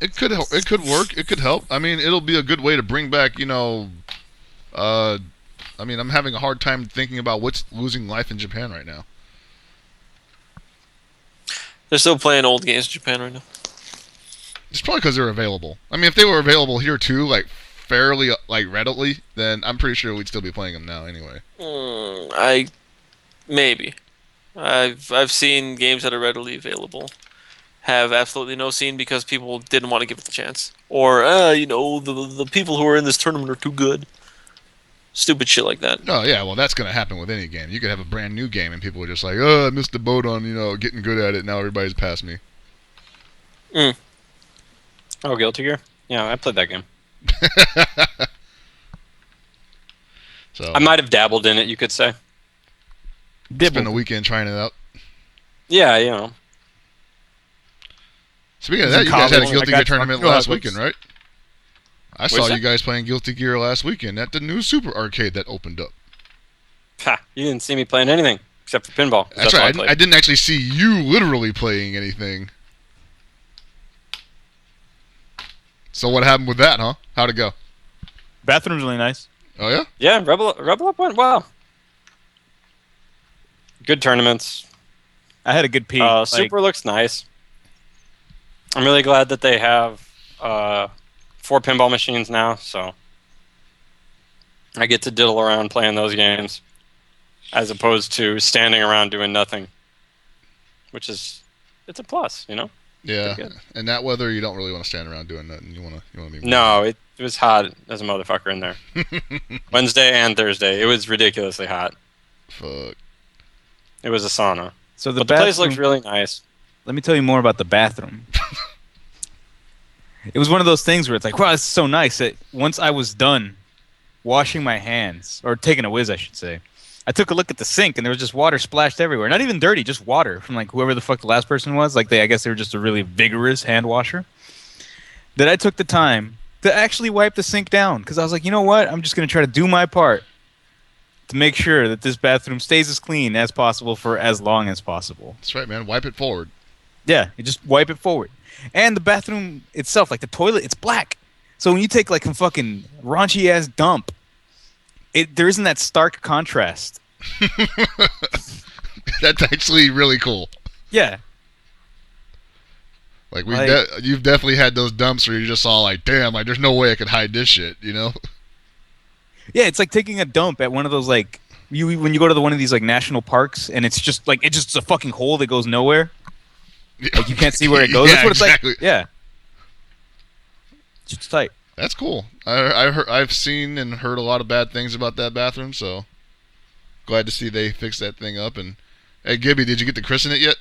work. It could help. I mean, it'll be a good way to bring back. I'm having a hard time thinking about what's losing life in Japan right now. They're still playing old games in Japan right now. It's probably because they're available. I mean, if they were available here too, fairly readily, then I'm pretty sure we'd still be playing them now anyway. Maybe. I've seen games that are readily available have absolutely no scene because people didn't want to give it the chance, or the people who are in this tournament are too good. Stupid shit like that. Oh yeah, well that's gonna happen with any game. You could have a brand new game and people are just like, oh, I missed the boat on getting good at it. Now everybody's past me. Oh, Guilty Gear? Yeah, I played that game. So I might have dabbled in it, you could say. spend the weekend trying it out. Yeah, you know. Speaking of that, you guys had a Guilty Gear tournament last weekend, right? I saw you guys playing Guilty Gear last weekend at the new Super Arcade that opened up. Ha! You didn't see me playing anything except for pinball. That's right. I didn't actually see you literally playing anything. So what happened with that, huh? How'd it go? Bathroom's really nice. Oh yeah? Yeah, Rebel Up went well. Good tournaments. I had a good peek. Super looks nice. I'm really glad that they have 4 pinball machines now, so I get to diddle around playing those games as opposed to standing around doing nothing, which is it's a plus, you know. Yeah, and that weather, you don't really want to stand around doing nothing. You want to be. No, it was hot as a motherfucker in there. Wednesday and Thursday, it was ridiculously hot. Fuck. It was a sauna. So the place looks really nice. Let me tell you more about the bathroom. It was one of those things where it's like, wow, this is so nice. That once I was done washing my hands, or taking a whiz, I should say, I took a look at the sink and there was just water splashed everywhere. Not even dirty, just water from like whoever the fuck the last person was. Like I guess they were just a really vigorous hand washer. That I took the time to actually wipe the sink down because I was like, you know what? I'm just gonna try to do my part to make sure that this bathroom stays as clean as possible for as long as possible. That's right, man. Wipe it forward. Yeah, you just wipe it forward. And the bathroom itself, like the toilet, it's black. So when you take like a fucking raunchy ass dump, there isn't that stark contrast. That's actually really cool. Yeah. Like you've definitely had those dumps where you just saw like, damn, like there's no way I could hide this shit, you know? Yeah, it's like taking a dump at one of those like when you go to one of these like national parks and it's just a fucking hole that goes nowhere. Like you can't see where it goes. Yeah, That's what it's exactly. like. Yeah. It's tight. That's cool. I've seen and heard a lot of bad things about that bathroom, so glad to see they fixed that thing up. And hey, Gibby, did you get to christen it yet?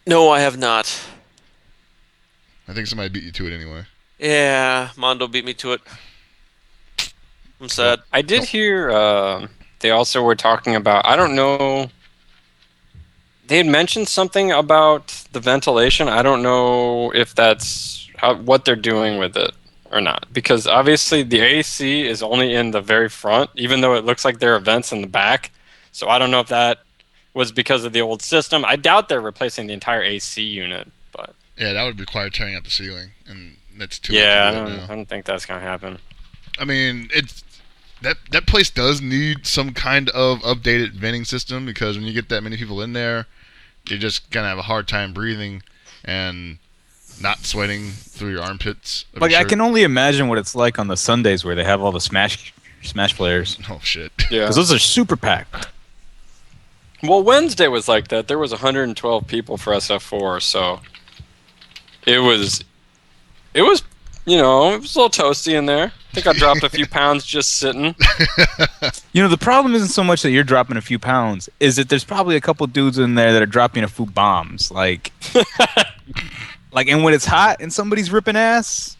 No, I have not. I think somebody beat you to it anyway. Yeah, Mondo beat me to it. I'm sad. I did hear they also were talking about, I don't know, they had mentioned something about the ventilation. I don't know if that's what they're doing with it or not, because obviously the AC is only in the very front, even though it looks like there are vents in the back. So I don't know if that was because of the old system. I doubt they're replacing the entire AC unit, but yeah, that would require tearing out the ceiling, and that's too. Yeah, I don't think that's gonna happen. I mean, it's that place does need some kind of updated venting system because when you get that many people in there, you're just gonna have a hard time breathing and not sweating through your armpits. Like I can only imagine what it's like on the Sundays where they have all the Smash players. Oh shit! Yeah, because those are super packed. Well, Wednesday was like that. There was 112 people for SF4, so it was, you know, it was a little toasty in there. I think I dropped a few pounds just sitting. You know, the problem isn't so much that you're dropping a few pounds, is that there's probably a couple dudes in there that are dropping a few bombs. Like, and when it's hot and somebody's ripping ass,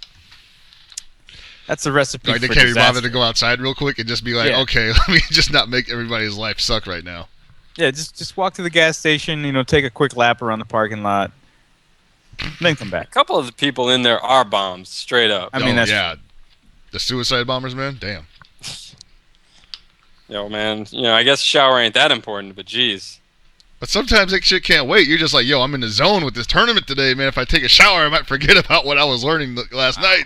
that's a recipe like for they can't be disaster. bothered to go outside real quick and just be like, okay, let me just not make everybody's life suck right now. Yeah, just walk to the gas station, you know, take a quick lap around the parking lot, then come back. A couple of the people in there are bombs, straight up. I mean, the suicide bombers, man. Damn. Yo, man, you know, I guess shower ain't that important, but geez. But sometimes that shit can't wait. You're just like, yo, I'm in the zone with this tournament today, man. If I take a shower, I might forget about what I was learning last night.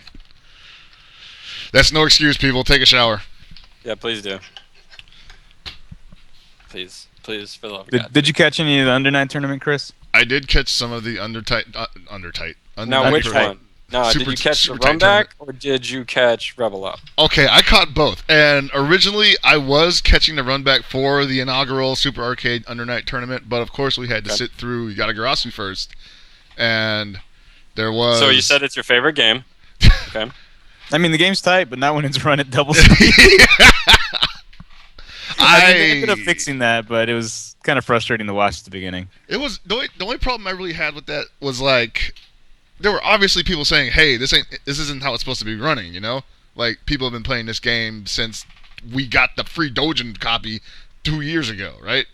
That's no excuse, people. Take a shower. Yeah, please do. Please, for the love of God. Did you catch any of the Under 9 tournament, Chris? I did catch some of the undertight. Now, which one? No, did you catch the run back or did you catch Rebel Up? Okay, I caught both. And originally, I was catching the run back for the inaugural Super Arcade Under Night tournament, but of course, we had to sit through Yatagarasu first. And there was. So you said it's your favorite game. Okay. I mean, the game's tight, but not when it's run at double speed. I mean, they ended up fixing that, but it was kind of frustrating to watch at the beginning. It was the only problem I really had with that was like there were obviously people saying, "Hey, this isn't how it's supposed to be running," you know? Like people have been playing this game since we got the free Dojin copy 2 years ago, right?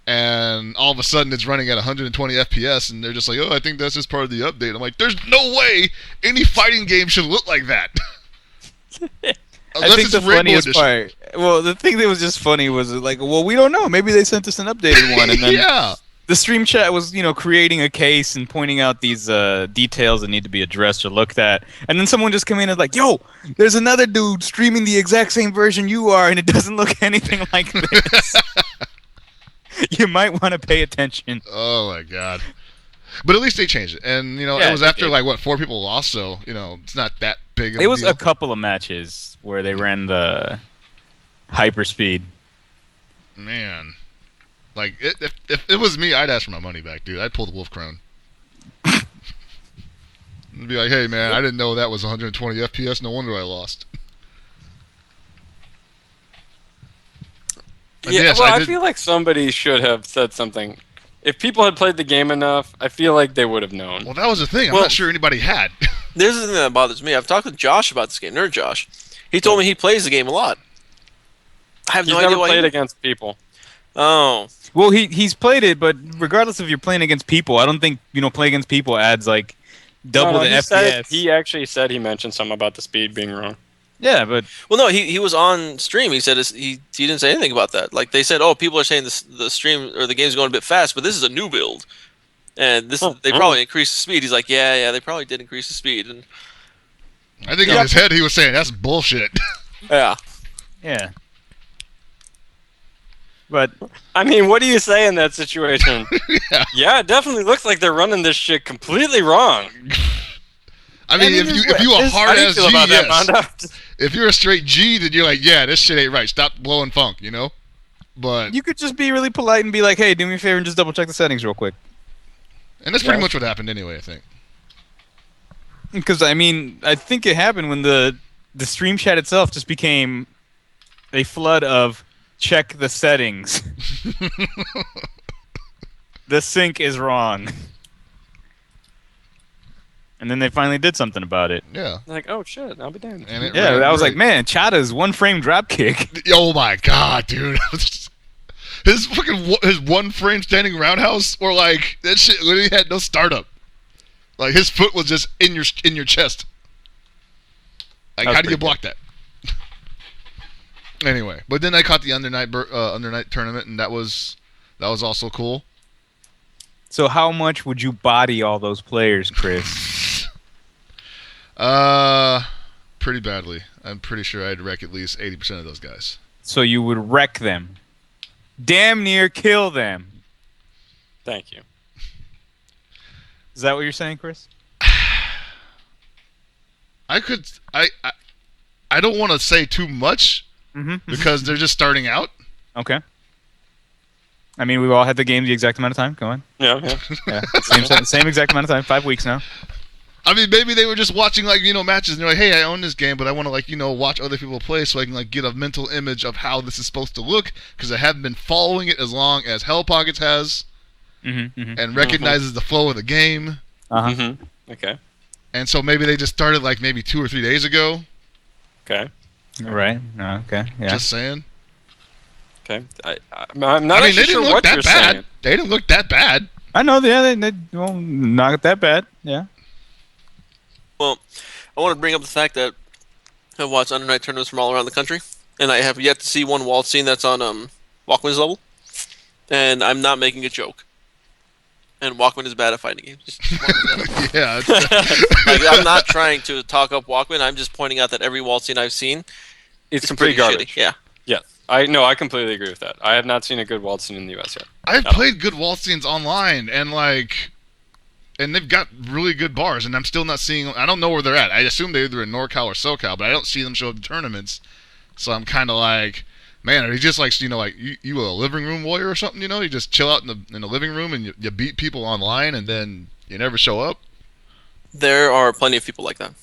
And all of a sudden it's running at 120 FPS and they're just like, "Oh, I think that's just part of the update." I'm like, "There's no way any fighting game should look like that." I think the funniest part. Well, the thing that was just funny was like, well, we don't know. Maybe they sent us an updated one, and then yeah. The stream chat was, creating a case and pointing out these details that need to be addressed or looked at, and then someone just came in and like, "Yo, there's another dude streaming the exact same version you are, and it doesn't look anything like this." You might want to pay attention. Oh my god. But at least they changed it. And, it was after, 4 people lost, so, it's not that big of a deal. It was a couple of matches where they ran the hyperspeed. Man. Like, if it was me, I'd ask for my money back, dude. I'd pull the Wolf Crown. I'd be like, "Hey, man, I didn't know that was 120 FPS. No wonder I lost." I feel like somebody should have said something. If people had played the game enough, I feel like they would have known. Well, that was the thing. I'm not sure anybody had. There's the thing that bothers me. I've talked with Josh about this game, Nerd Josh. He told me he plays the game a lot. I have no idea why. He's never played against people. Oh. Well, he's played it, but regardless if you're playing against people, I don't think, playing against people adds, double the FPS. He actually said he mentioned something about the speed being wrong. Yeah, but... Well, no, he was on stream. He said he didn't say anything about that. Like, they said, people are saying the stream or the game's going a bit fast, but this is a new build. And they probably increased the speed. He's like, yeah, they probably did increase the speed. And I think in his head he was saying, "That's bullshit." Yeah. Yeah. But... I mean, what do you say in that situation? Yeah, it definitely looks like they're running this shit completely wrong. I mean, if you a hard-ass G, yes. If you're a straight G, then you're like, "Yeah, this shit ain't right. Stop blowing funk," But you could just be really polite and be like, "Hey, do me a favor and just double-check the settings real quick." And that's pretty much what happened anyway, I think. Because, I think it happened when the stream chat itself just became a flood of check the settings. The sync is wrong. And then they finally did something about it. Yeah. Like, oh shit, I'll be damned. I was like, man, Chada's 1-frame dropkick. Oh my god, dude. His 1-frame standing roundhouse, or that shit literally had no startup. Like his foot was just in your chest. Like, how do you block that? Anyway, but then I caught the Undernight tournament, and that was also cool. So how much would you body all those players, Chris? Pretty badly. I'm pretty sure I'd wreck at least 80% of those guys. So you would wreck them. Damn near kill them. Thank you. Is that what you're saying, Chris? I don't want to say too much because they're just starting out. Okay. I mean, we've all had the game the exact amount of time. Go on. Yeah. Same exact amount of time. 5 weeks now. I mean, maybe they were just watching matches and they're like, "Hey, I own this game, but I want to watch other people play so I can get a mental image of how this is supposed to look because I haven't been following it as long as Hell Pockets has, and recognizes the flow of the game." Okay. And so maybe they just started maybe 2 or 3 days ago. Okay. Right. Okay. Yeah. Just saying. Okay. I'm not actually sure what you're saying. They didn't look that bad. I know. Yeah. They not that bad. Yeah. Well, I want to bring up the fact that I've watched Undernight tournaments from all around the country, and I have yet to see one waltz scene that's on Walkman's level, and I'm not making a joke. And Walkman is bad at fighting games. Yeah. I'm not trying to talk up Walkman. I'm just pointing out that every waltz scene I've seen, it's complete garbage. Shitty. Yeah. Yes. I completely agree with that. I have not seen a good waltz scene in the US yet. I've played good waltz scenes online, and they've got really good bars, and I'm still not seeing. I don't know where they're at. I assume they're either in NorCal or SoCal, but I don't see them show up in tournaments. So I'm kind of like, man, are you just you a living room warrior or something? You just chill out in the living room and you beat people online, and then you never show up. There are plenty of people like that.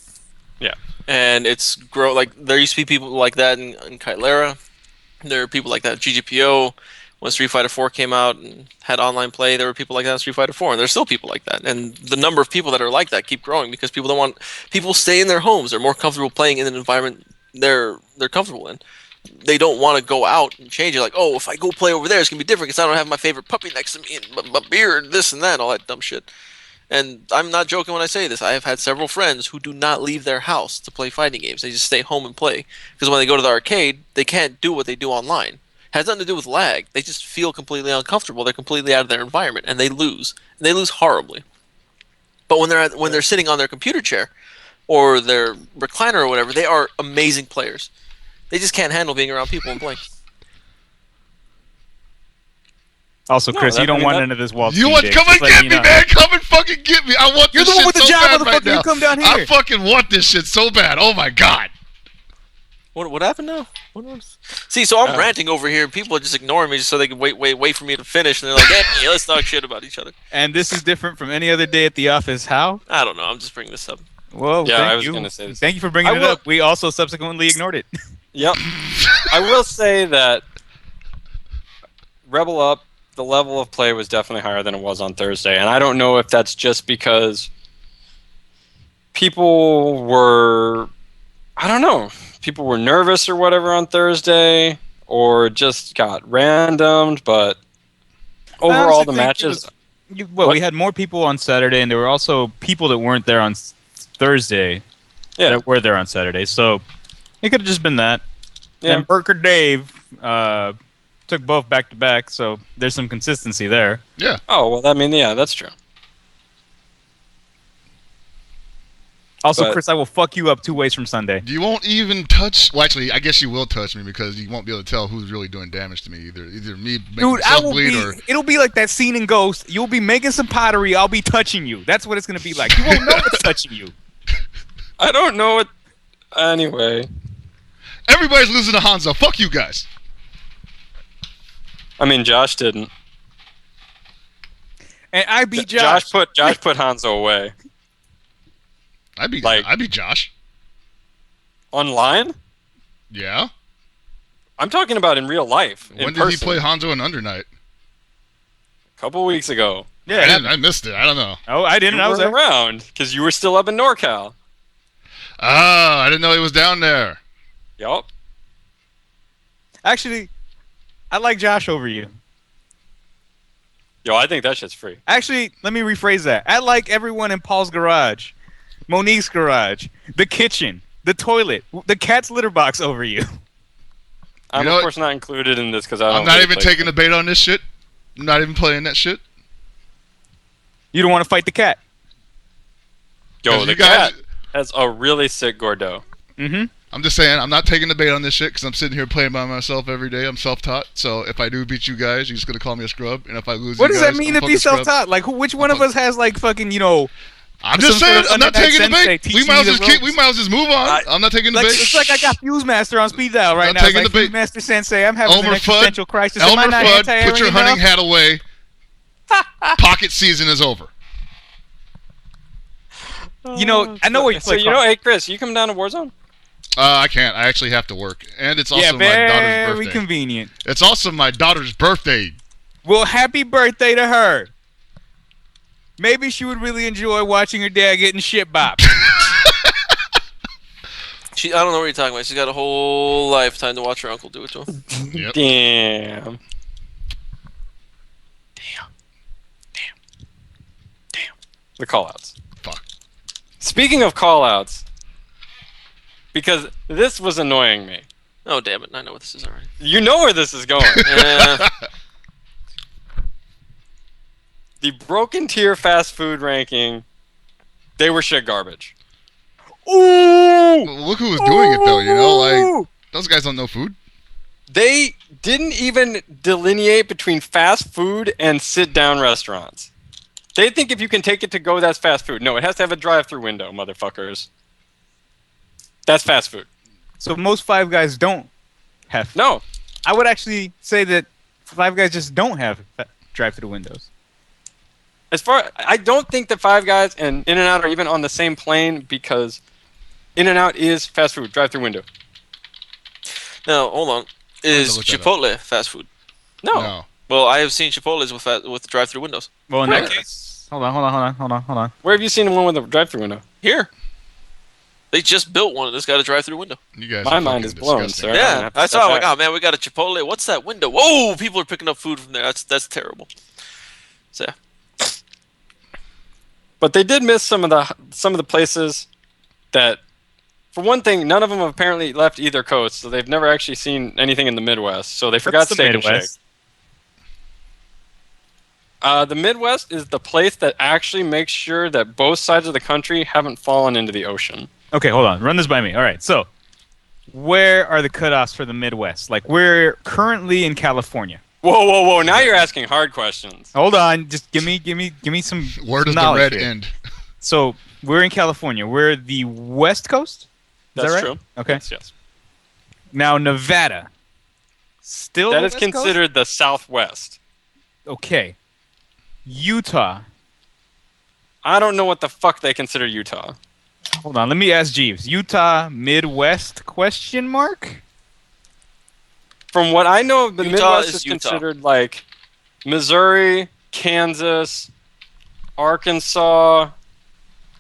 Yeah, and it's there used to be people like that in Kylara. There are people like that at GGPO. When Street Fighter 4 came out and had online play, there were people like that in Street Fighter 4, and there's still people like that. And the number of people that are like that keep growing because people stay in their homes. They're more comfortable playing in an environment they're comfortable in. They don't want to go out and change it. Like, oh, if I go play over there, it's gonna be different because I don't have my favorite puppy next to me and my beer and this and that, all that dumb shit. And I'm not joking when I say this. I have had several friends who do not leave their house to play fighting games. They just stay home and play because when they go to the arcade, they can't do what they do online. It has nothing to do with lag. They just feel completely uncomfortable. They're completely out of their environment, and they lose. And they lose horribly. But when they're sitting on their computer chair or their recliner or whatever, they are amazing players. They just can't handle being around people and playing. Also, Chris, you don't want none of this Walt. You want come and get me, man! Come and fucking get me! I want this shit so bad right now. You're the one with the job, motherfucker. You come down here. I fucking want this shit so bad. Oh my god. What happened now? See, so I'm ranting over here, and people are just ignoring me just so they can wait for me to finish, and they're like, "Hey, let's talk shit about each other." And this is different from any other day at the office. How? I don't know. I'm just bringing this up. Well, yeah, I was going to say this. Thank you for bringing it up. We also subsequently ignored it. Yep. I will say that Rebel Up, the level of play was definitely higher than it was on Thursday, and I don't know if that's just because people were, people were nervous or whatever on Thursday, or just got randomed, but overall the matches... we had more people on Saturday, and there were also people that weren't there on Thursday that were there on Saturday, so it could have just been that. Yeah. And Burker Dave took both back-to-back, so there's some consistency there. Yeah. Oh, well, that's true. Also, Chris, I will fuck you up 2 ways from Sunday. You won't even touch... Well, actually, I guess you will touch me because you won't be able to tell who's really doing damage to me. Either me making myself bleed or... It'll be like that scene in Ghost. You'll be making some pottery. I'll be touching you. That's what it's going to be like. You won't know what's touching you. I don't know what... Anyway. Everybody's losing to Hanzo. Fuck you guys. I mean, Josh didn't. And I beat Josh. Josh put Hanzo away. I beat Josh. Online? Yeah. I'm talking about in real life. When did he play Hanzo in Undernight? A couple weeks ago. Yeah, I missed it. I don't know. Oh, I didn't. I was around because you were still up in NorCal. Oh, I didn't know he was down there. Yup. Actually, I like Josh over you. Yo, I think that shit's free. Actually, let me rephrase that. I like everyone in Paul's garage, Monique's garage, the kitchen, the toilet, the cat's litter box over you. I'm of course not included in this because I'm not even taking the bait on this shit. I'm not even playing that shit. You don't want to fight the cat. Yo, the cat has a really sick Gordo. Mm-hmm. I'm just saying, I'm not taking the bait on this shit because I'm sitting here playing by myself every day. I'm self-taught, so if I do beat you guys, you're just gonna call me a scrub, and if I lose, what does that mean to be self-taught? Like, which one of us has like fucking, I'm just saying, I'm not taking the bait. We might as well just move on. I'm not taking the bait. It's like I got Fuse Master on speed dial right now. I'm taking the bait. Fuse Master Sensei, I'm having an existential crisis. Elmer Fudd, put your hunting hat away. Pocket season is over. I know what you play. So hey Chris, you come down to Warzone? I can't. I actually have to work, and it's also my daughter's birthday. Very convenient. It's also my daughter's birthday. Well, happy birthday to her. Maybe she would really enjoy watching her dad getting shit bopped. I don't know what you're talking about. She's got a whole lifetime to watch her uncle do it to him. Yep. Damn. The callouts. Fuck. Speaking of callouts, because this was annoying me. Oh, damn it. I know what this is already. You know where this is going. The broken tier fast food ranking, they were shit garbage. Ooh! Look who was doing it, though, like, those guys don't know food. They didn't even delineate between fast food and sit-down restaurants. They think if you can take it to go, that's fast food. No, it has to have a drive-through window, motherfuckers. That's fast food. So most Five Guys don't have... No. I would actually say that Five Guys just don't have drive-through windows. I don't think that Five Guys and In-N-Out are even on the same plane because In-N-Out is fast food, drive-through window. Now, hold on. Is Chipotle fast food? No. Well, I have seen Chipotle's with drive-through windows. Well, in Where? that case, hold on. Where have you seen one with a drive-through window? Here. They just built one that's got a drive-through window. You guys My are mind fucking is blown, disgusting. sir. Yeah, I saw. Like, oh man, we got a Chipotle. What's that window? Whoa! People are picking up food from there. That's terrible. So yeah. But they did miss some of the places that, for one thing, none of them have apparently left either coast, so they've never actually seen anything in the Midwest. So they forgot Steak and Shake. The Midwest is the place that actually makes sure that both sides of the country haven't fallen into the ocean. Okay, hold on. Run this by me. All right, so where are the cutoffs for the Midwest? Like, we're currently in California. Whoa! Now you're asking hard questions. Hold on, just give me some. Where does the knowledge red here. end? So we're in California. We're the West Coast. Is That's that right? true. Okay. Yes. Now Nevada. Still. That the is West Coast? considered the Southwest. Okay. Utah. I don't know what the fuck they consider Utah. Hold on. Let me ask Jeeves. Utah Midwest question mark? From what I know, the Utah Midwest is is Utah. considered like Missouri, Kansas, Arkansas,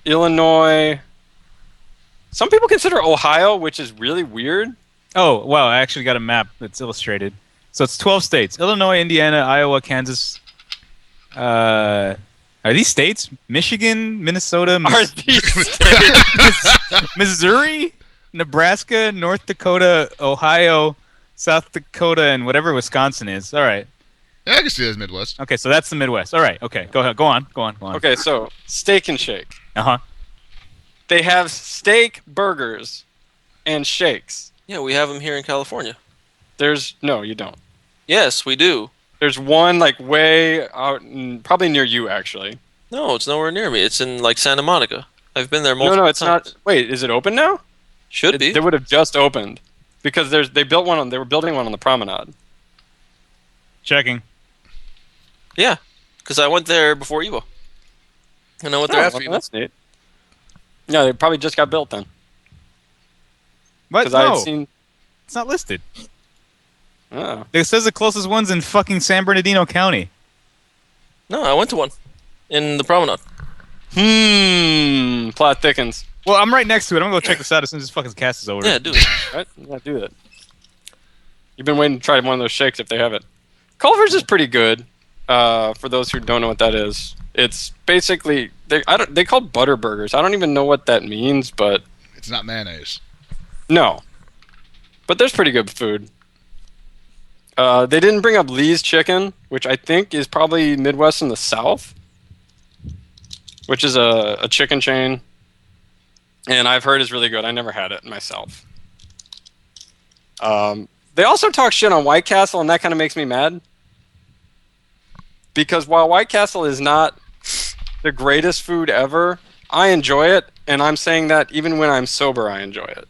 Illinois. Some people consider Ohio, which is really weird. Oh, wow. I actually got a map that's illustrated. So it's 12 states. Illinois, Indiana, Iowa, Kansas. Are these states? Michigan, Minnesota, Are these states? Missouri, Nebraska, North Dakota, Ohio, South Dakota, and whatever Wisconsin is. All right. Yeah, I can see that as Midwest. Okay, so that's the Midwest. All right. Okay, go ahead. Go on. Okay, so Steak and Shake. Uh-huh. They have steak, burgers, and shakes. Yeah, we have them here in California. No, you don't. Yes, we do. There's one like way out, probably near you actually. No, it's nowhere near me. It's in like Santa Monica. I've been there multiple times. No, it's not. Wait, is it open now? Should be. They would have just opened because they were building one on the promenade. Checking. Yeah, because I went there before Evo. And I went there after Evo. That's neat. Yeah, they probably just got built then. What? Because I No, had seen. it's not listed. Oh. It says the closest one's in fucking San Bernardino County. No, I went to one in the promenade. Plot thickens. Well, I'm right next to it. I'm gonna go check this out as soon as this fucking cast is over. Yeah, do it. Right? Yeah, do that. You've been waiting to try one of those shakes if they have it. Culver's is pretty good. For those who don't know what that is, it's basically they call butter burgers. I don't even know what that means, but It's not mayonnaise. no. But there's pretty good food. They didn't bring up Lee's Chicken, which I think is probably Midwest and the South, which is a chicken chain, and I've heard is really good. I never had it myself. They also talk shit on White Castle, and that kind of makes me mad. Because while White Castle is not the greatest food ever, I enjoy it, and I'm saying that even when I'm sober, I enjoy it.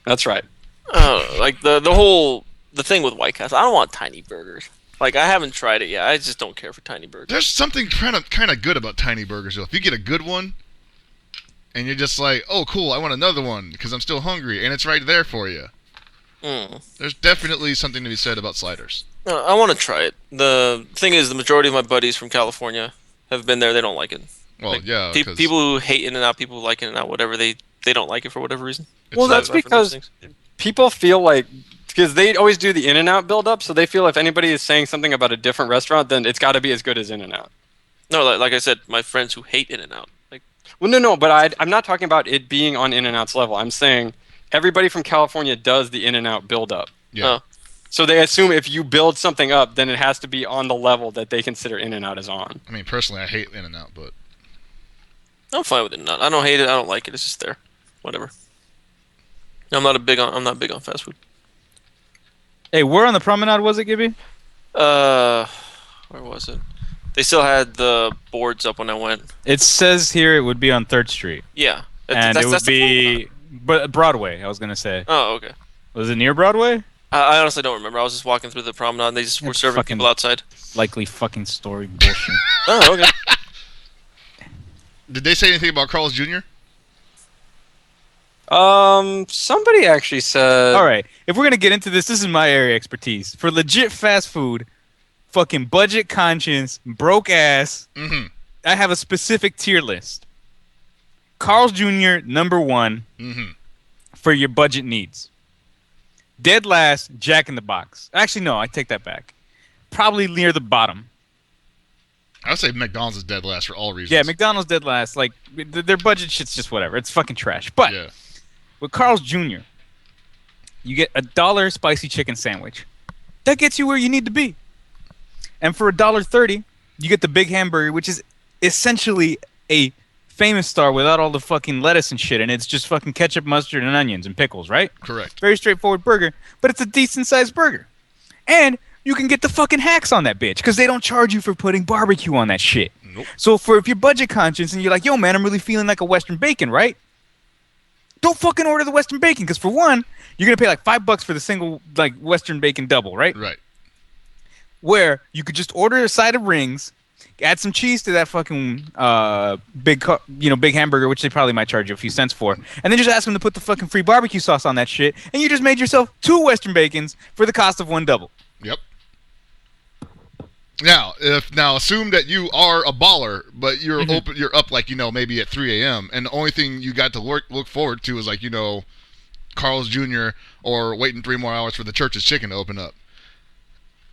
That's right. Like the thing with White Castle, I don't want tiny burgers. Like, I haven't tried it yet. I just don't care for tiny burgers. There's something kind of good about tiny burgers, though. If you get a good one, and you're just like, oh, cool, I want another one because I'm still hungry, and it's right there for you. There's definitely something to be said about sliders. I want to try it. The thing is, the majority of my buddies from California have been there. They don't like it. Well, Like, yeah. people who hate In-N-Out, people who like In-N-Out, whatever, they don't like it for whatever reason. Well, that's Aside from because those things. people feel like, because they always do the In-N-Out build-up, so they feel if anybody is saying something about a different restaurant, then it's got to be as good as In-N-Out. No, like I said, my friends who hate In-N-Out. Like, Well, no, but I'm not talking about it being on In-N-Out's level. I'm saying everybody from California does the In-N-Out build-up. Yeah. So they assume if you build something up, then it has to be on the level that they consider In-N-Out is on. I mean, personally, I hate In-N-Out, but I'm fine with In-N-Out. I don't hate it. I don't like it. It's just there. Whatever. I'm not big on fast food. Hey, where on the promenade was it, Gibby? Where was it? They still had the boards up when I went. It says here it would be on 3rd Street. Yeah. And it would that's the be Broadway, I was going to say. Oh, okay. Was it near Broadway? I honestly don't remember. I was just walking through the promenade and they just were That's serving fucking- people outside. Likely fucking story bullshit. Oh, okay. did they say anything about Carl's Jr.? Somebody actually said. All right. If we're going to get into this is my area of expertise. For legit fast food, fucking budget conscious, broke ass. Mm-hmm. I have a specific tier list. Carl's Jr. #1 for your budget needs. Dead last, Jack in the Box. Actually, no, I take that back. Probably near the bottom. I would say McDonald's is dead last for all reasons. Yeah, McDonald's dead last. Like, their budget shit's just whatever. It's fucking trash. But with Carl's Jr., you get $1 spicy chicken sandwich. That gets you where you need to be. And for $1.30, you get the big hamburger, which is essentially a Famous Star without all the fucking lettuce and shit, and it's just fucking ketchup, mustard, and onions and pickles, right? Correct. Very straightforward burger, but it's a decent-sized burger. And you can get the fucking hacks on that bitch, because they don't charge you for putting barbecue on that shit. Nope. So if you're budget conscious and you're like, yo, man, I'm really feeling like a Western bacon, right? Don't fucking order the Western bacon, because for one, you're going to pay like $5 for the single like Western bacon double, right? Right. Where you could just order a side of rings, add some cheese to that fucking big hamburger, which they probably might charge you a few cents for, and then just ask them to put the fucking free barbecue sauce on that shit, and you just made yourself 2 Western bacons for the cost of 1 double. Yep. Now, assume that you are a baller, but you're you're up like maybe at 3 a.m. and the only thing you got to look forward to is like Carl's Jr. or waiting 3 more hours for the Church's Chicken to open up.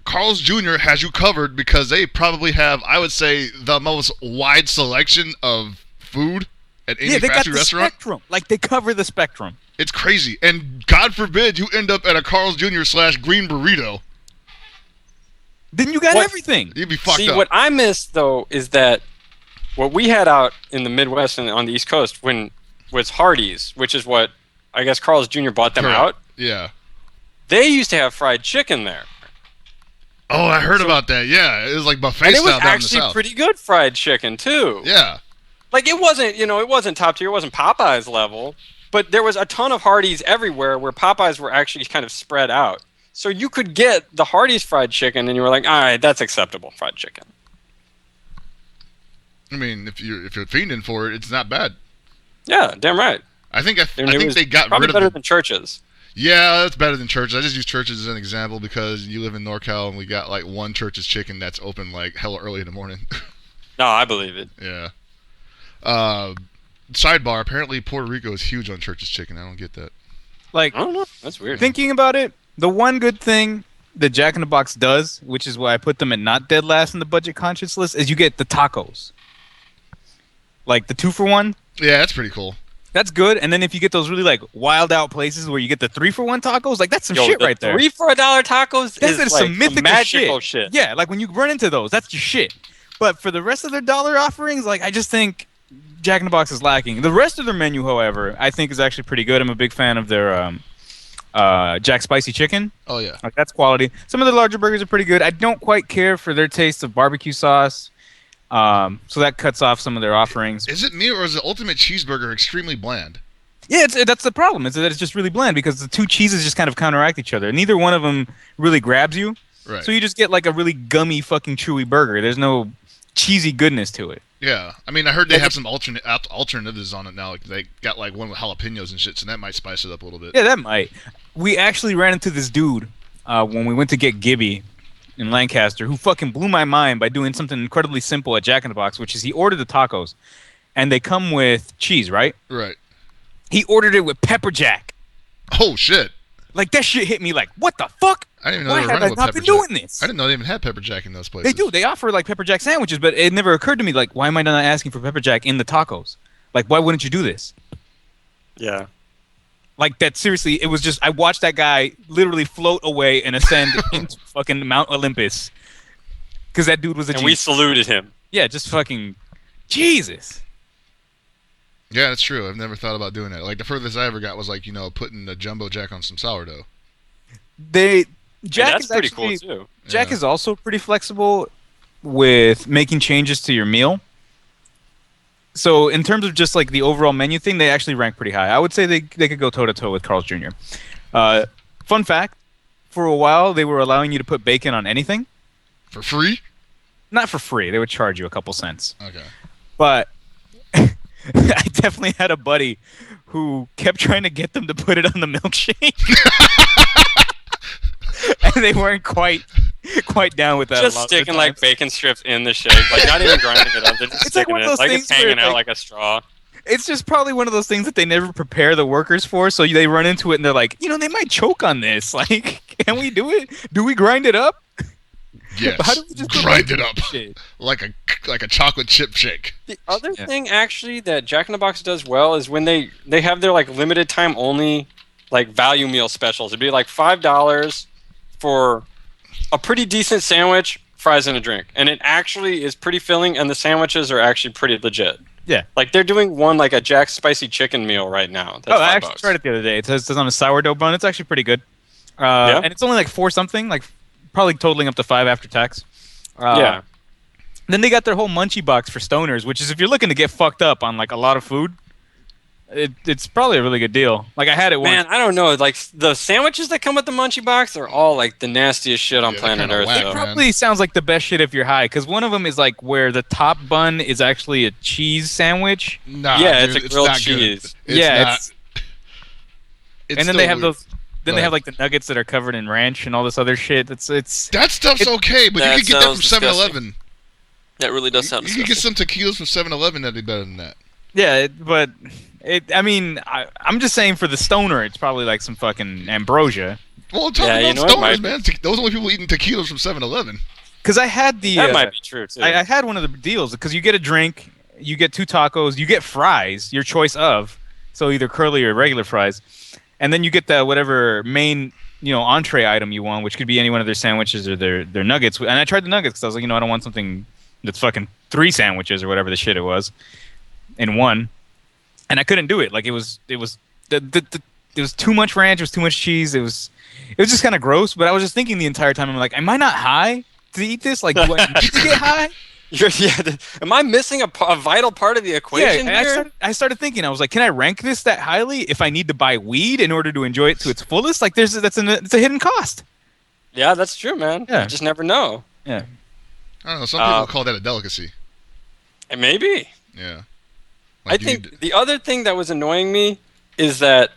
Carl's Jr. has you covered because they probably have, I would say, the most wide selection of food at any fast food restaurant. Spectrum. Like, they cover the spectrum. It's crazy. And God forbid you end up at a Carl's Jr. / Green Burrito. Then you got everything. You'd be fucked up. See, what I miss, though, is that what we had out in the Midwest and on the East Coast was Hardee's, which is what I guess Carl's Jr. bought them out. Yeah. They used to have fried chicken there. Oh, I heard about that. Yeah, it was like buffet and style down in the it was actually pretty good fried chicken too. Yeah. Like it wasn't top tier, it wasn't Popeyes level, but there was a ton of Hardee's everywhere where Popeyes were actually kind of spread out. So you could get the Hardee's fried chicken and you were like, "All right, that's acceptable fried chicken." I mean, if you're fiending for it, it's not bad. Yeah, damn right. I think they got probably rid of better than Church's. Yeah, that's better than Church's. I just use Church's as an example because you live in NorCal and we got like one Church's Chicken that's open like hella early in the morning. No, I believe it. Yeah. Sidebar, apparently Puerto Rico is huge on Church's Chicken. I don't get that. Like, I don't know. That's weird. Thinking about it, the one good thing that Jack in the Box does, which is why I put them at not dead last in the budget conscious list, is you get the tacos. Like the 2-for-1. Yeah, that's pretty cool. That's good. And then if you get those really like wild out places where you get the 3-for-1 tacos, like that's some shit right there. 3 for $1 tacos that's is some mythical magical shit. Yeah, like when you run into those, that's your shit. But for the rest of their dollar offerings, like I just think Jack in the Box is lacking. The rest of their menu, however, I think is actually pretty good. I'm a big fan of their Jack Spicy Chicken. Oh yeah, like that's quality. Some of the larger burgers are pretty good. I don't quite care for their taste of barbecue sauce. So that cuts off some of their offerings. Is it me or is the Ultimate Cheeseburger extremely bland? Yeah, that's the problem. Is that it's just really bland because the 2 cheeses just kind of counteract each other. Neither one of them really grabs you. Right. So you just get like a really gummy fucking chewy burger. There's no cheesy goodness to it. Yeah. I mean, I heard they have some alternatives on it now. Like they got like one with jalapenos and shit, so that might spice it up a little bit. Yeah, that might. We actually ran into this dude when we went to get Gibby in Lancaster who fucking blew my mind by doing something incredibly simple at Jack in the Box, which is he ordered the tacos and they come with cheese, right? Right. He ordered it with pepper jack. Oh shit! Like that shit hit me like, what the fuck? I didn't even know Why they were have I running with not pepper been jack. doing this? I didn't know they even had pepper jack in those places. They do. They offer like pepper jack sandwiches, but it never occurred to me like, why am I not asking for pepper jack in the tacos? Like, why wouldn't you do this? Yeah. Like that. Seriously, it was just I watched that guy literally float away and ascend into fucking Mount Olympus because that dude was a. And we saluted him. Yeah, just fucking Jesus. Yeah, that's true. I've never thought about doing that. Like the furthest I ever got was like putting the jumbo jack on some sourdough. Jack that's is pretty actually, cool too. Jack is also pretty flexible with making changes to your meal. So in terms of just like the overall menu thing, they actually rank pretty high. I would say they could go toe to toe with Carl's Jr. Fun fact: for a while they were allowing you to put bacon on anything for free. Not for free. They would charge you a couple cents. Okay. But I definitely had a buddy who kept trying to get them to put it on the milkshake. And they weren't quite quite down with that. Just a lot sticking of like bacon strips in the shake, like not even grinding it up. They're just It's like sticking one of it, those like things it's hanging where, out like- like a straw. It's just probably one of those things that they never prepare the workers for, so they run into it and they're like, they might choke on this. Like, can we do it? Do we grind it up? Yes. How do we just grind it up shit? like a chocolate chip shake. The other thing actually that Jack in the Box does well is when they have their like limited time only like value meal specials. It'd be like $5 for a pretty decent sandwich, fries, and a drink, and it actually is pretty filling, and the sandwiches are actually pretty legit. Yeah. Like they're doing one like a Jack's spicy chicken meal right now. That's I $5. actually tried it the other day. It says it's on a sourdough bun. It's actually pretty good. And it's only like 4 something, like probably totaling up to 5 after tax. Yeah. Then they got their whole munchie box for stoners, which is if you're looking to get fucked up on like a lot of food, it's probably a really good deal. Like I had it once. Man, I don't know. Like the sandwiches that come with the munchie box are all like the nastiest shit on planet Earth. whack, though. man. Probably sounds like the best shit if you're high, because one of them is like where the top bun is actually a cheese sandwich. Nah, Yeah, dude, it's a grilled not good. cheese. It's Yeah, not. it's- It's and then still they have weird. those. Then they have like the nuggets that are covered in ranch and all this other shit. It's That stuff's okay, but you That could get that from sounds disgusting. 7-Eleven. That really does sound You could get disgusting. some tequilas from 7-Eleven that'd be better than that. yeah, but I mean, I'm just saying for the stoner, it's probably like some fucking ambrosia. Well, talking Yeah, you about know, it stoners, might- man. Those are the only people eating tequilas from 7-Eleven. Because I had the That might be true too. I had one of the deals because you get a drink, you get 2 tacos, you get fries, your choice of, so either curly or regular fries, and then you get the whatever main entree item you want, which could be any one of their sandwiches or their nuggets. And I tried the nuggets because I was like, I don't want something that's fucking 3 sandwiches or whatever the shit it was in one, and I couldn't do it. Like it was it was too much ranch, it was too much cheese, it was just kind of gross. But I was just thinking the entire time, I'm like, am I not high to eat this? Like, do I need to get high? Am I missing a vital part of the equation Yeah, here? I started thinking. I was like, can I rank this that highly if I need to buy weed in order to enjoy it to its fullest? Like, it's a hidden cost. Yeah, that's true, man. Yeah. You just never know. Yeah. I don't know. Some people call that a delicacy. And maybe. Yeah. I think the other thing that was annoying me is that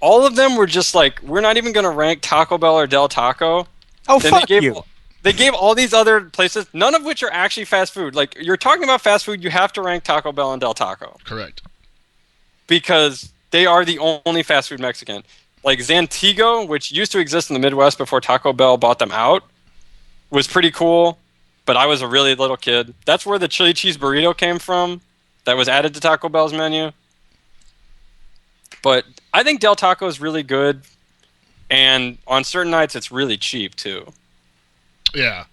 all of them were just like, we're not even going to rank Taco Bell or Del Taco. Oh, Then fuck you. They gave all these other places, none of which are actually fast food. Like, you're talking about fast food, you have to rank Taco Bell and Del Taco. Correct. Because they are the only fast food Mexican. Like, Zantigo, which used to exist in the Midwest before Taco Bell bought them out, was pretty cool, but I was a really little kid. That's where the chili cheese burrito came from, that was added to Taco Bell's menu. But I think Del Taco is really good, and on certain nights it's really cheap, too. Yeah.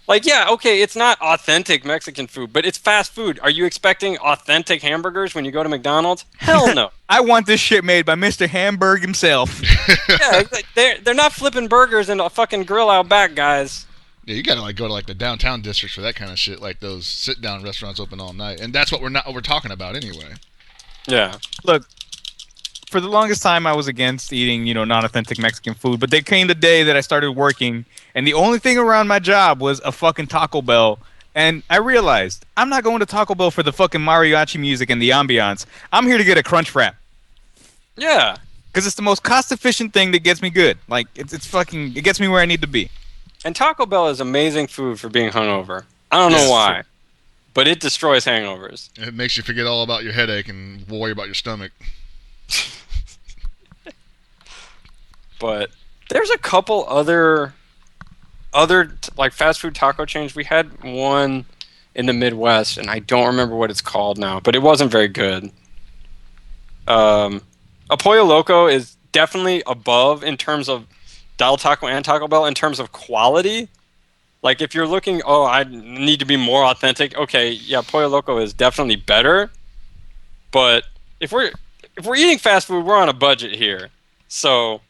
Like, yeah, okay, it's not authentic Mexican food, but it's fast food. Are you expecting authentic hamburgers when you go to McDonald's? Hell no. I want this shit made by Mr. Hamburg himself. Yeah, it's like they're not flipping burgers in a fucking grill out back, guys. Yeah, you gotta like go to like the downtown districts for that kind of shit, like those sit-down restaurants open all night, and that's what we're talking about anyway. Yeah. Look, for the longest time, I was against eating, non-authentic Mexican food. But there came the day that I started working, and the only thing around my job was a fucking Taco Bell. And I realized I'm not going to Taco Bell for the fucking mariachi music and the ambiance. I'm here to get a crunch wrap. Yeah. Because it's the most cost-efficient thing that gets me good. Like, it gets me where I need to be. And Taco Bell is amazing food for being hungover. I don't know why, but it destroys hangovers. It makes you forget all about your headache and worry about your stomach. But there's a couple other like fast food taco chains. We had one in the Midwest, and I don't remember what it's called now, but it wasn't very good. A Pollo Loco is definitely above in terms of Del Taco and Taco Bell in terms of quality. Like if you're looking, I need to be more authentic. Okay, yeah, Pollo Loco is definitely better. But if we're eating fast food, we're on a budget here. So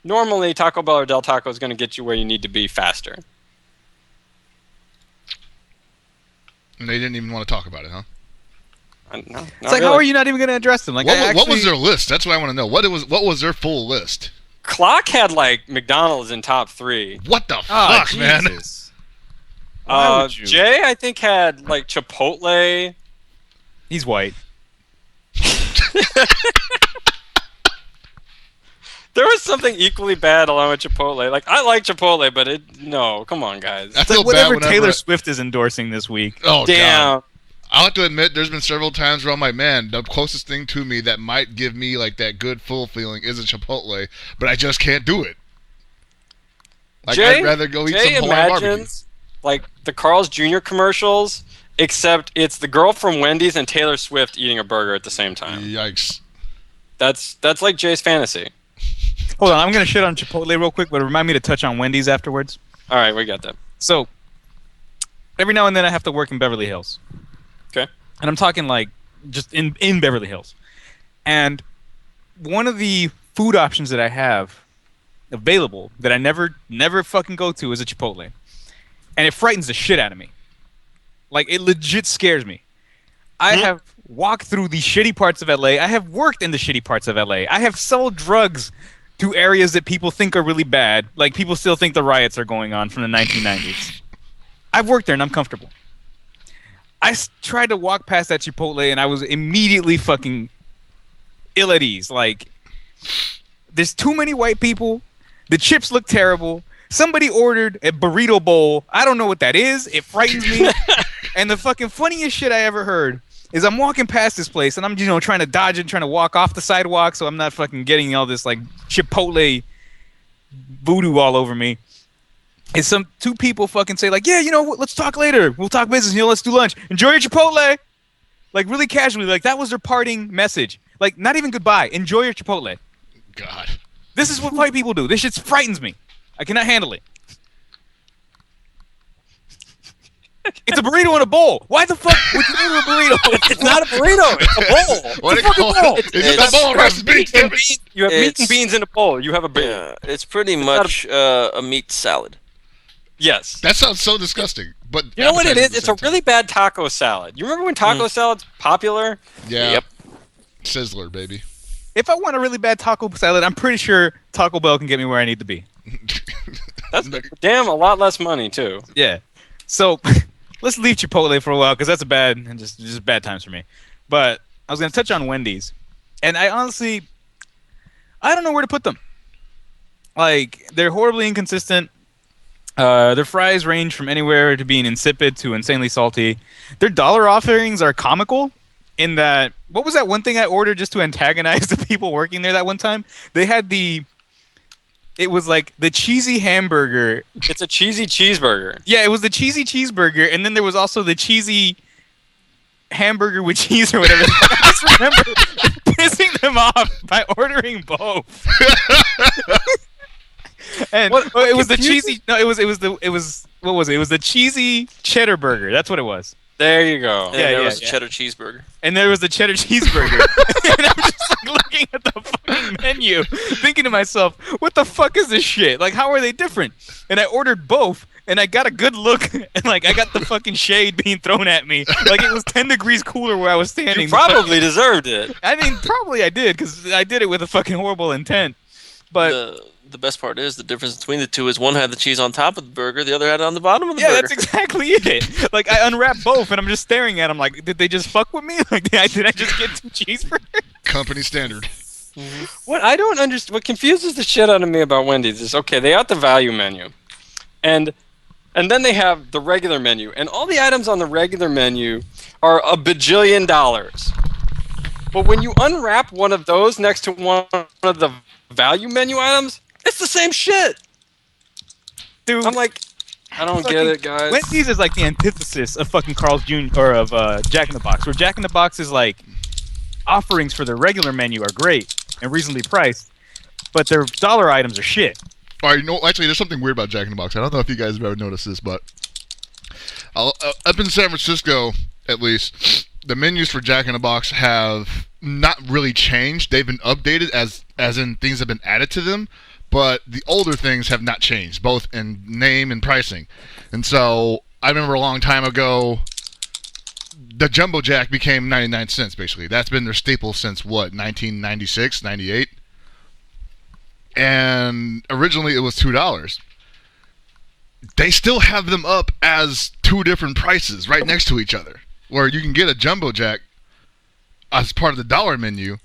normally Taco Bell or Del Taco is going to get you where you need to be faster. And they didn't even want to talk about it, huh? No, It's like, how are you not even going to address them? Like, What was their list? That's what I want to know. What was their full list? Clock had like McDonald's in top 3. What the fuck, man? Why would you? Jay, I think, had like Chipotle. He's white. There was something equally bad along with Chipotle. Like, I like Chipotle, but no, come on, guys. I feel like whatever bad Taylor Swift is endorsing this week. Oh, damn. God. I'll have to admit, there's been several times where I'm like, man, the closest thing to me that might give me like that good full feeling is a Chipotle, but I just can't do it. Like, I'd rather go eat some Hawaiian barbecue. Like the Carl's Jr. commercials, except it's the girl from Wendy's and Taylor Swift eating a burger at the same time. Yikes. That's like Jay's fantasy. Hold on, I'm going to shit on Chipotle real quick, but remind me to touch on Wendy's afterwards. All right, we got that. So, every now and then I have to work in Beverly Hills. Okay. And I'm talking like just in Beverly Hills. And one of the food options that I have available that I never fucking go to is a Chipotle. And it frightens the shit out of me. Like, it legit scares me. I have walked through the shitty parts of LA. I have worked in the shitty parts of LA. I have sold drugs to areas that people think are really bad. Like, people still think the riots are going on from the 1990s. I've worked there and I'm comfortable. I tried to walk past that Chipotle and I was immediately fucking ill at ease. Like, there's too many white people. The chips look terrible. Somebody ordered a burrito bowl. I don't know what that is. It frightens me. And the fucking funniest shit I ever heard is I'm walking past this place and I'm, trying to dodge it, trying to walk off the sidewalk so I'm not fucking getting all this like Chipotle voodoo all over me. And two people fucking say like, yeah, let's talk later. We'll talk business. Let's do lunch. Enjoy your Chipotle. Like, really casually. Like, that was their parting message. Like, not even goodbye. Enjoy your Chipotle. God. This is what white people do. This shit frightens me. I cannot handle it. It's a burrito in a bowl. Why the fuck would you order a burrito? It's not a burrito. It's a bowl. What it's a fucking bowl. It's a bowl of rice and beans. You have meat and beans in a bowl. You have a burrito. Yeah, it's pretty much a meat salad. Yes. That sounds so disgusting. But you know what it is? It's a really bad taco salad. You remember when taco salad's popular? Yeah. Yep. Sizzler, baby. If I want a really bad taco salad, I'm pretty sure Taco Bell can get me where I need to be. That's damn a lot less money too. Yeah. So let's leave Chipotle for a while because that's just bad times for me. But I was gonna touch on Wendy's, and I honestly, I don't know where to put them. Like, they're horribly inconsistent. Their fries range from anywhere to being insipid to insanely salty. Their dollar offerings are comical in that, what was that one thing I ordered just to antagonize the people working there that one time? They had it was like the cheesy hamburger. It's a cheesy cheeseburger. Yeah, it was the cheesy cheeseburger, and then there was also the cheesy hamburger with cheese or whatever. I just remember pissing them off by ordering both. And it was the cheesy. No, it was what was it? It was the cheesy cheddar burger. That's what it was. There you go. And there was a cheddar cheeseburger. And there was the cheddar cheeseburger. And I'm just like looking at the fucking menu, thinking to myself, what the fuck is this shit? Like, how are they different? And I ordered both, and I got a good look, and like I got the fucking shade being thrown at me. Like, it was 10 degrees cooler where I was standing. You probably deserved it. I mean, probably I did, because I did it with a fucking horrible intent. But the best part is the difference between the two is one had the cheese on top of the burger, the other had it on the bottom of the burger. Yeah, that's exactly it. Like, I unwrapped both, and I'm just staring at them like, did they just fuck with me? Like, did I just get two cheeseburgers? Company standard. Mm-hmm. What I don't understand, what confuses the shit out of me about Wendy's is, okay, they got the value menu, and then they have the regular menu, and all the items on the regular menu are a bajillion dollars. But when you unwrap one of those next to one of the value menu items, it's the same shit. Dude, I'm like, I don't get it, guys. Wendy's is like the antithesis of fucking Carl's Jr. or of Jack in the Box, where Jack in the Box is like, offerings for their regular menu are great and reasonably priced, but their dollar items are shit. All right, actually, there's something weird about Jack in the Box. I don't know if you guys have ever noticed this, but up in San Francisco, at least, the menus for Jack in the Box have not really changed. They've been updated as in things have been added to them, but the older things have not changed, both in name and pricing. And so I remember a long time ago, the Jumbo Jack became 99 cents, basically. That's been their staple since, 1996, 98? And originally it was $2. They still have them up as two different prices right next to each other, where you can get a Jumbo Jack as part of the dollar menu,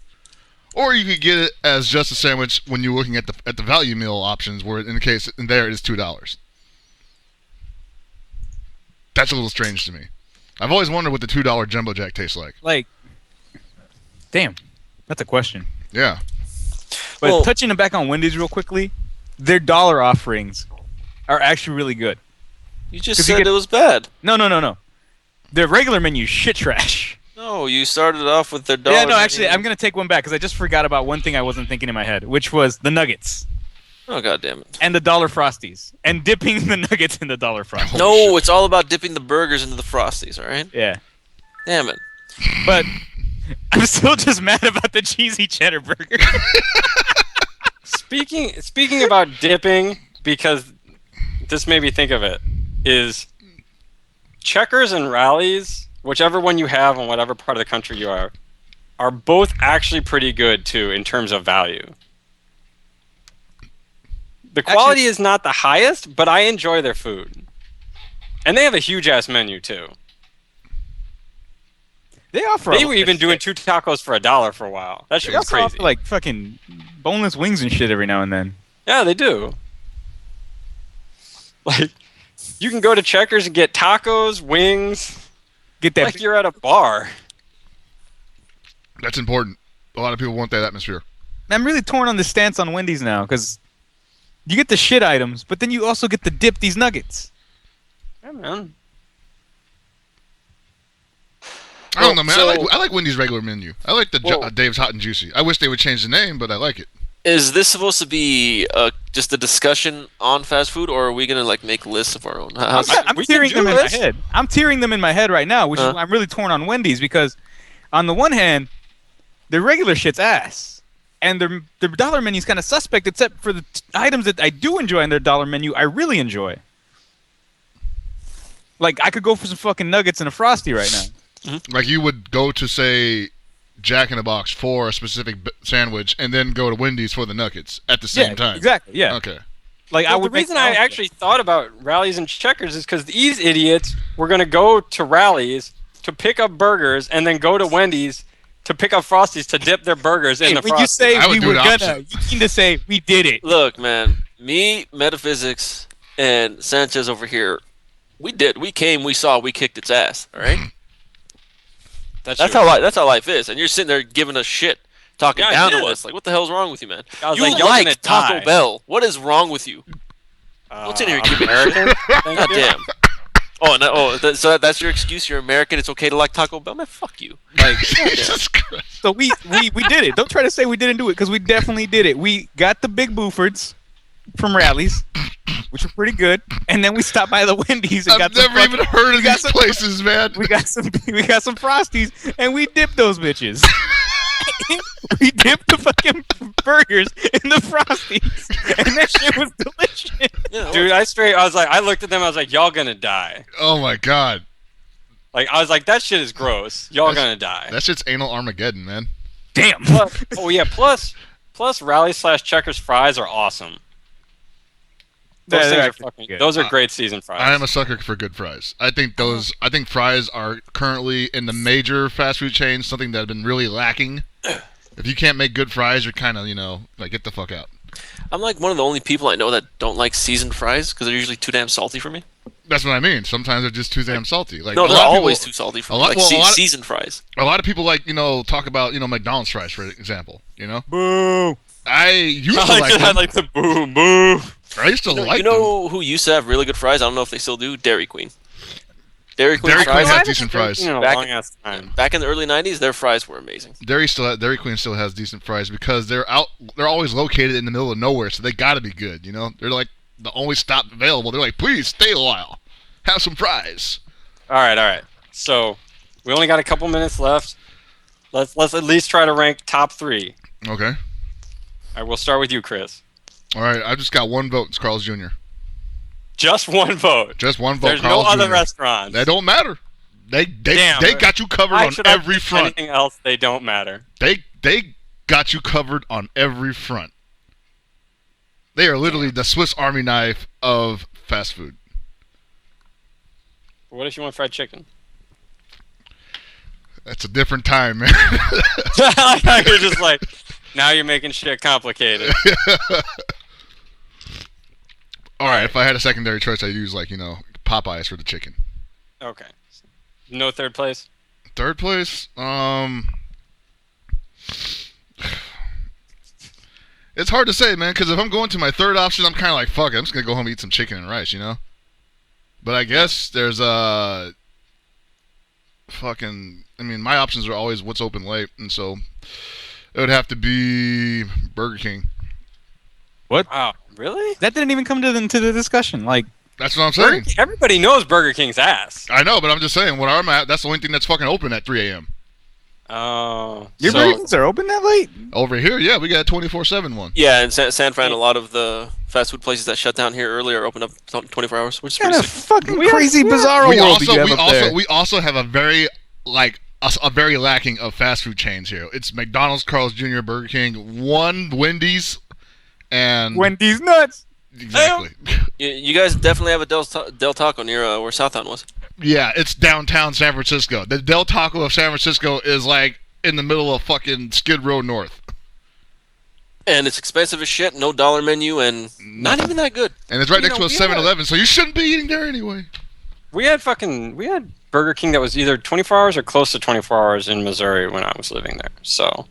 Or you could get it as just a sandwich when you're looking at the value meal options, where in there it is $2. That's a little strange to me. I've always wondered what the $2 Jumbo Jack tastes like. Like, damn, that's a question. Yeah. But touching back on Wendy's real quickly, their dollar offerings are actually really good. You just said it was bad. No. Their regular menu shit trash. No, you started off with their dollar. Yeah, no, actually, I'm gonna take one back because I just forgot about one thing I wasn't thinking in my head, which was the nuggets. Oh, God damn it. And the dollar Frosties. And dipping the nuggets in the dollar Frosties. No, it's all about dipping the burgers into the Frosties, all right? Yeah. Damn it. But I'm still just mad about the cheesy cheddar burger. Speaking about dipping, because this made me think of it, is Checkers and Rallies, whichever one you have in whatever part of the country you are both actually pretty good, too, in terms of value. The quality is not the highest, but I enjoy their food. And they have a huge-ass menu, too. They were even doing 2 tacos for $1 for a while. That shit was crazy. Offer, like, fucking boneless wings and shit every now and then. Yeah, they do. Like, you can go to Checkers and get tacos, wings. Get that like you're at a bar. That's important. A lot of people want that atmosphere. I'm really torn on the stance on Wendy's now, because you get the shit items, but then you also get to dip these nuggets. Yeah, man. I don't know, man. I like Wendy's regular menu. I like the Dave's Hot and Juicy. I wish they would change the name, but I like it. Is this supposed to be just a discussion on fast food, or are we gonna like make lists of our own? I'm tiering them in my head. I'm tiering them in my head right now, which is why I'm really torn on Wendy's, because on the one hand, their regular shit's ass, and their dollar menu's kind of suspect, except for the items that I do enjoy in their dollar menu. I really enjoy. Like, I could go for some fucking nuggets and a Frosty right now. Mm-hmm. Like, you would go to, say, Jack in the Box for a specific sandwich, and then go to Wendy's for the nuggets at the same time. Exactly. Yeah. Okay. Like, the reason I actually thought about Rallies and Checkers is because these idiots were going to go to Rallies to pick up burgers and then go to Wendy's to pick up Frosties to dip their burgers in the Frosties. When you say we were gonna, you mean to say we did it. Look, man, me, Metaphysics, and Sanchez over here, we did. We came, we saw, we kicked its ass, all right? That's how life is. And you're sitting there giving us shit, talking down to us. Like, what the hell's wrong with you, man? You like Taco Bell. What is wrong with you? Don't sit here and give me American. God damn. So that's your excuse? You're American. It's okay to like Taco Bell? Man, fuck you. Like, so we did it. Don't try to say we didn't do it, because we definitely did it. We got the Big Boofords from Rallies, which are pretty good, and then we stopped by the Wendy's and got some. I've never even heard of these places, man. We got some Frosties, and we dipped those bitches. We dipped the fucking burgers in the Frosties, and that shit was delicious. Yeah, dude, I looked at them, I was like, y'all gonna die. Oh my god. Like, I was like, that shit is gross. Y'all gonna die. That shit's anal Armageddon, man. Damn. Plus Rally/Checkers fries are awesome. Those are great seasoned fries. I am a sucker for good fries. I think fries are currently in the major fast food chains something that have been really lacking. If you can't make good fries, you're kind of, like, get the fuck out. I'm like one of the only people I know that don't like seasoned fries because they're usually too damn salty for me. That's what I mean. Sometimes they're just too damn salty. Like, no, they're always too salty for me. Like seasoned fries. A lot of people talk about, McDonald's fries, for example, Boo! I used to like them. I like the boo. I used to like them. You know who used to have really good fries? I don't know if they still do. Dairy Queen. Dairy Queen fries has decent fries. Back in the early 90s, their fries were amazing. Dairy Queen still has decent fries because they're always located in the middle of nowhere, so they got to be good. They're like the only stop available. They're like, please stay a while, have some fries. All right. So we only got a couple minutes left. Let's at least try to rank top 3. Okay. All right, we'll start with you, Chris. All right, I just got one vote. It's Carl's Jr. Just one vote. Just one vote. There's Carl's no other Jr. restaurants. They don't matter. They got you covered on every front. Anything else, they don't matter. They got you covered on every front. They are literally the Swiss Army knife of fast food. What if you want fried chicken? That's a different time, man. You're just like, Now you're making shit complicated. All right, if I had a secondary choice, I'd use Popeyes for the chicken. Okay. No third place? Third place? It's hard to say, man, because if I'm going to my third option, I'm kind of like, fuck it, I'm just going to go home and eat some chicken and rice, But I guess there's my options are always what's open late, and so it would have to be Burger King. What? Wow, really? That didn't even come into the discussion. That's what I'm saying. Everybody knows Burger King's ass. I know, but I'm just saying, where I'm at, that's the only thing that's fucking open at 3 a.m. Oh. Your Burger Kings are open that late? Over here, yeah, we got a 24/7 one. Yeah, in San Fran, a lot of the fast food places that shut down here earlier open up 24 hours, which is What pretty kind of sick. fucking crazy, bizarre world do you have up there? We also have a very lacking of fast food chains here. It's McDonald's, Carl's Jr., Burger King, one Wendy's, and Wendy's nuts. Exactly. You guys definitely have a Del Taco near where Southtown was. Yeah, it's downtown San Francisco. The Del Taco of San Francisco is in the middle of fucking Skid Row North. And it's expensive as shit, no dollar menu, and not even that good. And it's right next to a 7-Eleven, so you shouldn't be eating there anyway. We had Burger King that was either 24 hours or close to 24 hours in Missouri when I was living there. So,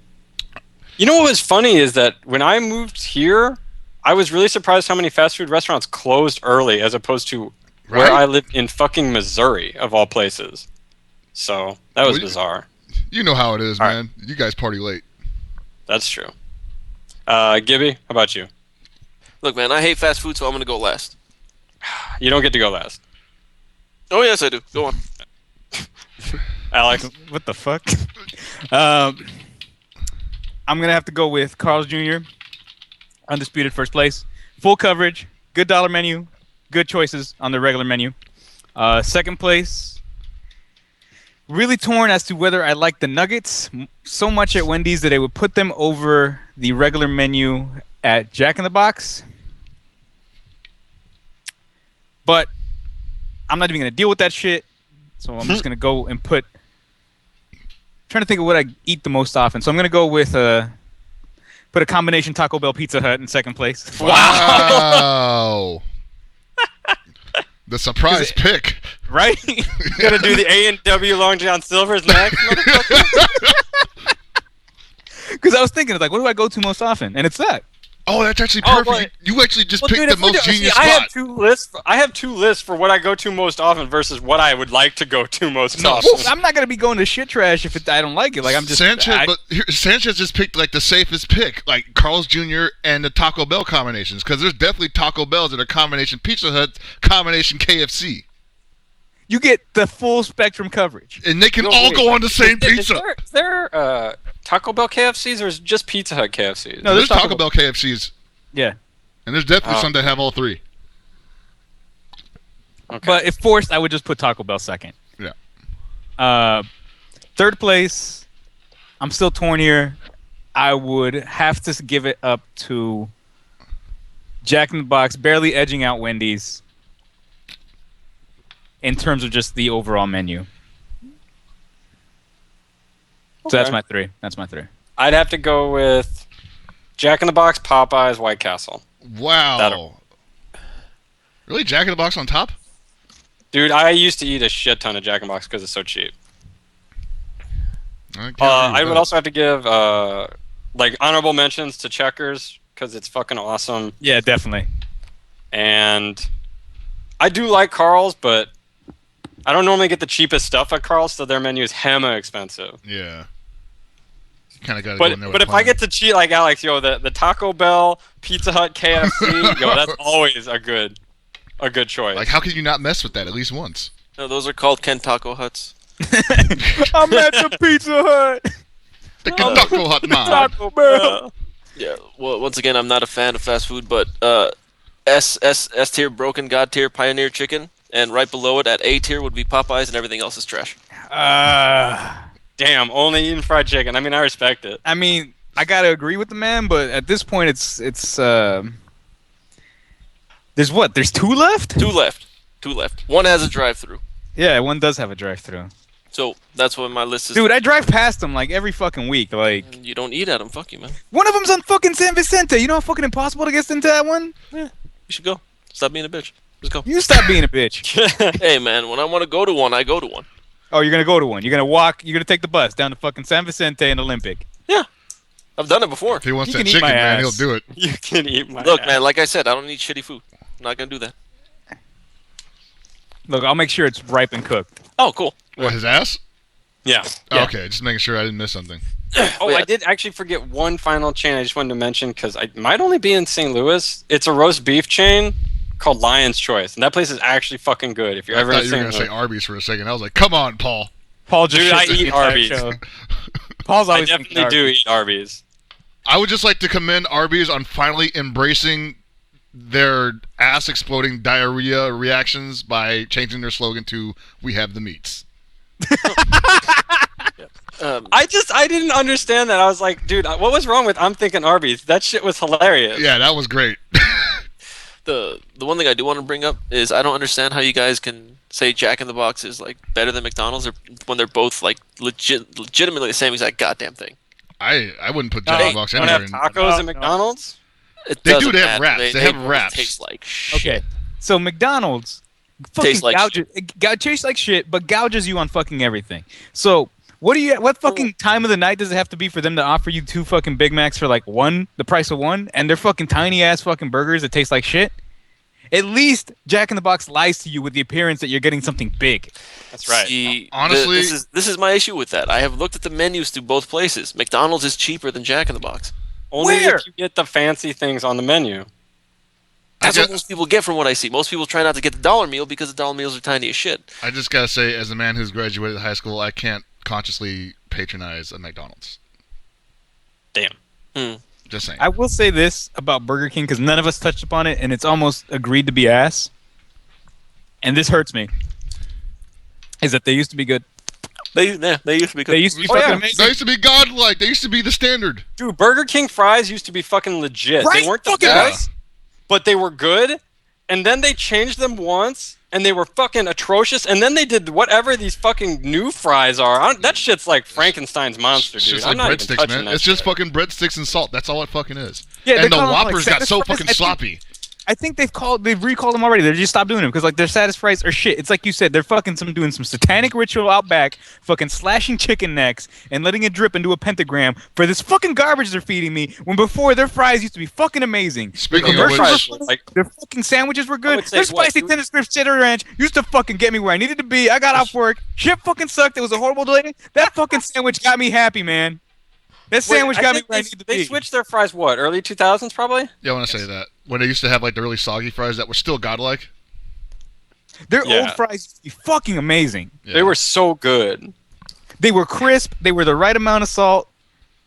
you know what was funny is that when I moved here, I was really surprised how many fast food restaurants closed early as opposed to where I lived in fucking Missouri, of all places. So, that was bizarre. You know how it is, All man. You guys party late. That's true. Gibby, how about you? Look, man, I hate fast food, so I'm going to go last. You don't get to go last. Oh, yes, I do. Go on. Alex? What the fuck? I'm going to have to go with Carl's Jr., undisputed first place. Full coverage, good dollar menu, good choices on the regular menu. Second place, really torn as to whether I like the nuggets so much at Wendy's that I would put them over the regular menu at Jack in the Box. But I'm not even going to deal with that shit. So I'm just going to go and put... trying to think of what I eat the most often. So I'm going to go with... put a combination Taco Bell Pizza Hut in second place. Wow. The surprise pick. Right? You gotta do the A&W Long John Silver's next, motherfucker? Because I was thinking, what do I go to most often? And it's that. Oh, that's actually perfect. Well, you actually just picked dude, the most genius spot. I have two lists for what I go to most often versus what I would like to go to most often. Well, I'm not gonna be going to shit trash if I don't like it. I'm just Sanchez just picked the safest pick, Carl's Jr. and the Taco Bell combinations, because there's definitely Taco Bells that are combination Pizza Hut, combination KFC. You get the full spectrum coverage, and they can all go on the same pizza. Is there Taco Bell KFCs or is it just Pizza Hut KFCs? No, there's Taco Bell KFCs. Yeah, and there's definitely some that have all three. Okay. But if forced, I would just put Taco Bell second. Yeah. Third place, I'm still torn here. I would have to give it up to Jack in the Box, barely edging out Wendy's in terms of just the overall menu. So that's my three. I'd have to go with Jack in the Box, Popeyes, White Castle. Wow. Really? Jack in the Box on top? Dude, I used to eat a shit ton of Jack in the Box because it's so cheap. I would also have to give honorable mentions to Checkers because it's fucking awesome. Yeah, definitely. And I do like Carl's, but I don't normally get the cheapest stuff at Carl's, so their menu is hella expensive. Yeah. Kind of got to go in there. But if I get to cheat like Alex, the Taco Bell, Pizza Hut, KFC, that's always a good choice. How can you not mess with that at least once? No, those are called Ken Taco Huts. I'm at the Pizza Hut. The Taco Hut man. Taco Bell. Yeah. Well, once again, I'm not a fan of fast food, but S tier, broken god tier, Pioneer Chicken, and right below it at A tier would be Popeyes, and everything else is trash. Damn, only eating fried chicken. I mean, I respect it. I mean, I gotta agree with the man, but at this point, it's there's what? There's two left? Two left. One has a drive-through. Yeah, one does have a drive-through. So that's what my list is. Dude, I drive past them like every fucking week. Like, You don't eat at them. Fuck you, man. one of them's on fucking San Vicente. You know how fucking impossible to get into that one? Yeah, you should go. Stop being a bitch. Just go. You stop being a bitch. Hey, man, when I want to go to one, I go to one. Oh, you're gonna go to one. You're gonna walk. You're gonna take the bus down to fucking San Vicente and Olympic. Yeah, I've done it before. If he wants You that can eat chicken, my man, he'll ass. do it. You can eat my Look, ass. man, like I said, I don't eat shitty food. I'm not gonna do that. Look, I'll make sure it's ripe and cooked. Oh, cool. What, his ass? Yeah. Yeah. Okay, just making sure I didn't miss something. Oh, Yeah. I did actually forget one final chain I just wanted to mention because I might only be in St. Louis. It's a roast beef chain called Lion's Choice, and that place is actually fucking good. If you're I ever thought in you were St. going to Louis, say Arby's for a second. I was like, come on, Paul. Paul just Dude, I shits the eat entire Arby's. show. Paul's I always definitely do eat Arby's. I would just like to commend Arby's on finally embracing their ass-exploding diarrhea reactions by changing their slogan to, we have the meats. I didn't understand that. I was like, dude, what was wrong with I'm thinking Arby's? That shit was hilarious. Yeah, that was great. The one thing I do want to bring up is I don't understand how you guys can say Jack in the Box is like better than McDonald's, or when they're both like legitimately the same exact goddamn thing. I wouldn't put They Jack in the Box don't anywhere. have tacos No, at McDonald's? It They do, doesn't they have matter. wraps. They have both wraps. Taste like shit. Okay, so McDonald's fucking Tastes like tastes like shit, but gouges you on fucking everything. So what fucking time of the night does it have to be for them to offer you 2 fucking Big Macs for like the price of one, and they're fucking tiny ass fucking burgers that taste like shit? At least Jack in the Box lies to you with the appearance that you're getting something big. That's right. See, Honestly- this is my issue with that. I have looked at the menus through both places. McDonald's is cheaper than Jack in the Box. Only Where? if you get the fancy things on the menu. That's I what get- most people get from what I see. Most people try not to get the dollar meal because the dollar meals are tiny as shit. I just got to say, as a man who's graduated high school, I can't consciously patronize a McDonald's. Damn. Just saying. I will say this about Burger King because none of us touched upon it, and it's almost agreed to be ass. And this hurts me. Is that they used to be good? They used to be good. They used to be Oh, fucking yeah. amazing. They used to be godlike. They used to be the standard. Dude, Burger King fries used to be fucking legit. Right? They weren't the Fucking best, but they were good. And then they changed them once, and they were fucking atrocious. And then they did whatever these fucking new fries are. That shit's like Frankenstein's monster, It's dude. just I'm like not even breadsticks, touching man. that It's just shit. fucking breadsticks and salt. That's all it fucking is. Yeah, And they the call them, like, Whoppers got Satis so fries. fucking I think- sloppy. I think they've recalled them already. They just stopped doing them because like their Satis fries are shit. It's like you said, they're fucking doing some satanic ritual out back, fucking slashing chicken necks and letting it drip into a pentagram for this fucking garbage they're feeding me. When before their fries used to be fucking amazing. Speaking Their of which, fries were like- their fucking sandwiches were good. would say Their spicy what? tender strip cheddar ranch used to fucking get me where I needed to be. I got off work. Shit fucking sucked. It was a horrible day. That fucking sandwich got me happy, man. That sandwich Wait, got I me think where I needed to they be. switched their fries, what, early 2000s probably? yeah, I want to say that. When they used to have like the really soggy fries that were still godlike. Their Yeah. old fries used to be fucking amazing. Yeah. They were so good. They were crisp. They were the right amount of salt.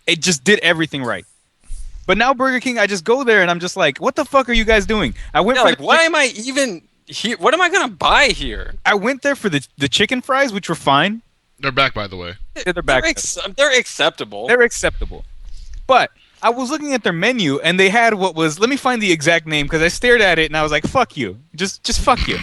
It just did everything right. But now Burger King, I just go there and I'm just like, what the fuck are you guys doing? I went Yeah, for like, the why am I even here? What am I going to buy here? I went there for the chicken fries, which were fine. They're back, by the way. They're back. They're acceptable. They're acceptable. But I was looking at their menu and they had what was, let me find the exact name because I stared at it and I was like, fuck you. Just fuck you.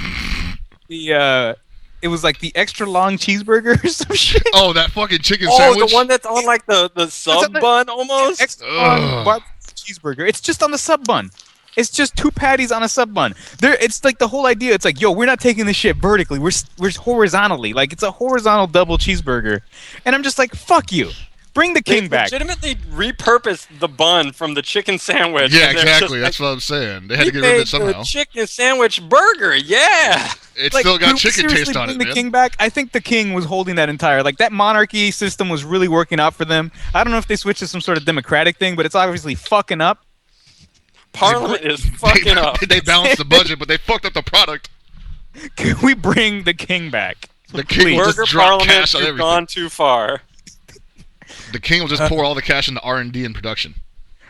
It was like the extra long cheeseburger or some shit. Oh, that fucking chicken Oh, sandwich. the one that's on like the sub bun almost? Extra long barbecue cheeseburger. It's just on the sub bun. It's just 2 patties on a sub bun. It's like the whole idea. It's like, yo, we're not taking this shit vertically. We're horizontally. Like it's a horizontal double cheeseburger, and I'm just like, fuck you. Bring the king They back. legitimately repurposed the bun from the chicken sandwich. Yeah, and they're exactly. just That's what I'm saying. They had we to get rid of made it somehow. the chicken sandwich burger, yeah. It's Like, still got can we chicken seriously taste on bring it, the man. king back. I think the king was holding that entire that monarchy system was really working out for them. I don't know if they switched to some sort of democratic thing, but it's obviously fucking up. Parliament is fucking up. They balanced the budget, but they fucked up the product. Can we bring the king back? The king will Burger just drop Parliament, cash on you've everything. gone too far. The king will just pour all the cash into R&D and production.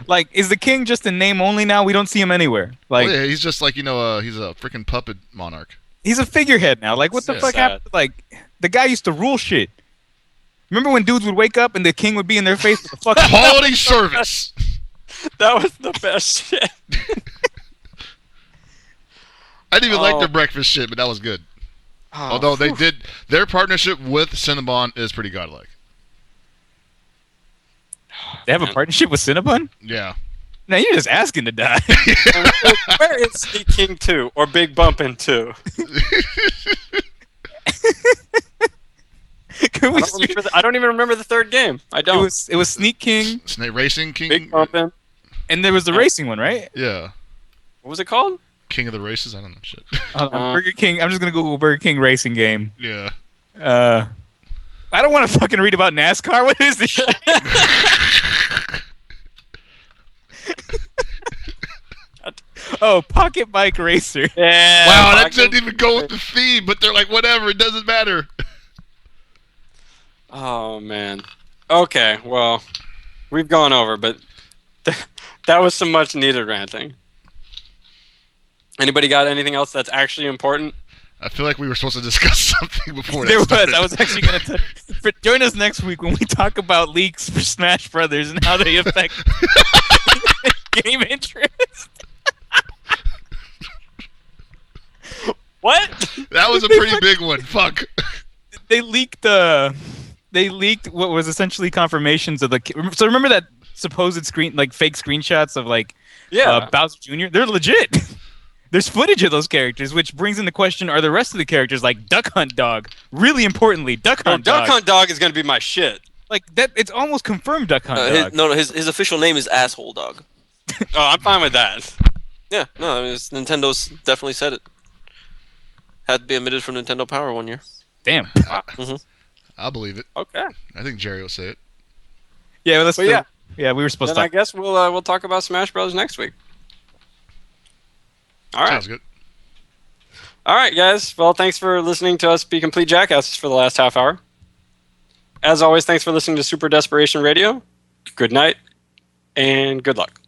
Like, is the king just a name only now? We don't see him anywhere. Like, Oh, yeah, he's just like, he's a freaking puppet monarch. he's a figurehead now. Like, what the Yeah. fuck Sad. happened? Like, the guy used to rule shit. Remember when dudes would wake up and the king would be in their face with the fucking Quality service. That was the best shit. I didn't even like Oh. their breakfast shit, but that was good. Although their partnership with Cinnabon is pretty godlike. They have a partnership with Cinnabon? Yeah. Now you're just asking to die. Where is Sneak King 2 or Big Bumpin' 2? I don't even remember the third game. I don't. It was Sneak King, Snake Racing King, Big Bumpin', and there was the racing one, right? Yeah. What was it called? King of the Races. I don't know shit. Burger King. I'm just gonna Google Burger King racing game. Yeah. I don't want to fucking read about NASCAR. What is this shit? Oh, Pocket Bike Racer. Yeah. Wow, that didn't even go with the theme, but they're like, whatever, it doesn't matter. Oh man. Okay, well, we've gone over, but that was some much needed ranting. Anybody got anything else that's actually important? I feel like we were supposed to discuss something before that There was. started. I was actually going to join us next week when we talk about leaks for Smash Brothers and how they affect game interest. What? That was a pretty big one. Fuck. They leaked what was essentially confirmations of the. So remember that supposed fake screenshots of Bowser Jr. They're legit. There's footage of those characters, which brings into question: are the rest of the characters like Duck Hunt Dog? Really importantly, Duck Hunt Dog. Duck Hunt Dog is gonna be my shit. Like that, it's almost confirmed. Duck Hunt Dog. His official name is Asshole Dog. Oh, I'm fine with that. Yeah, no, I mean, Nintendo's definitely said it. Had to be omitted from Nintendo Power one year. Damn. I'll believe it. Okay. I think Jerry will say it. Yeah, well, yeah, we were supposed then to. I guess we'll talk about Smash Bros. Next week. All right. Sounds good. All right, guys. Well, thanks for listening to us be complete jackasses for the last half hour. As always, thanks for listening to Super Desperation Radio. Good night, and good luck.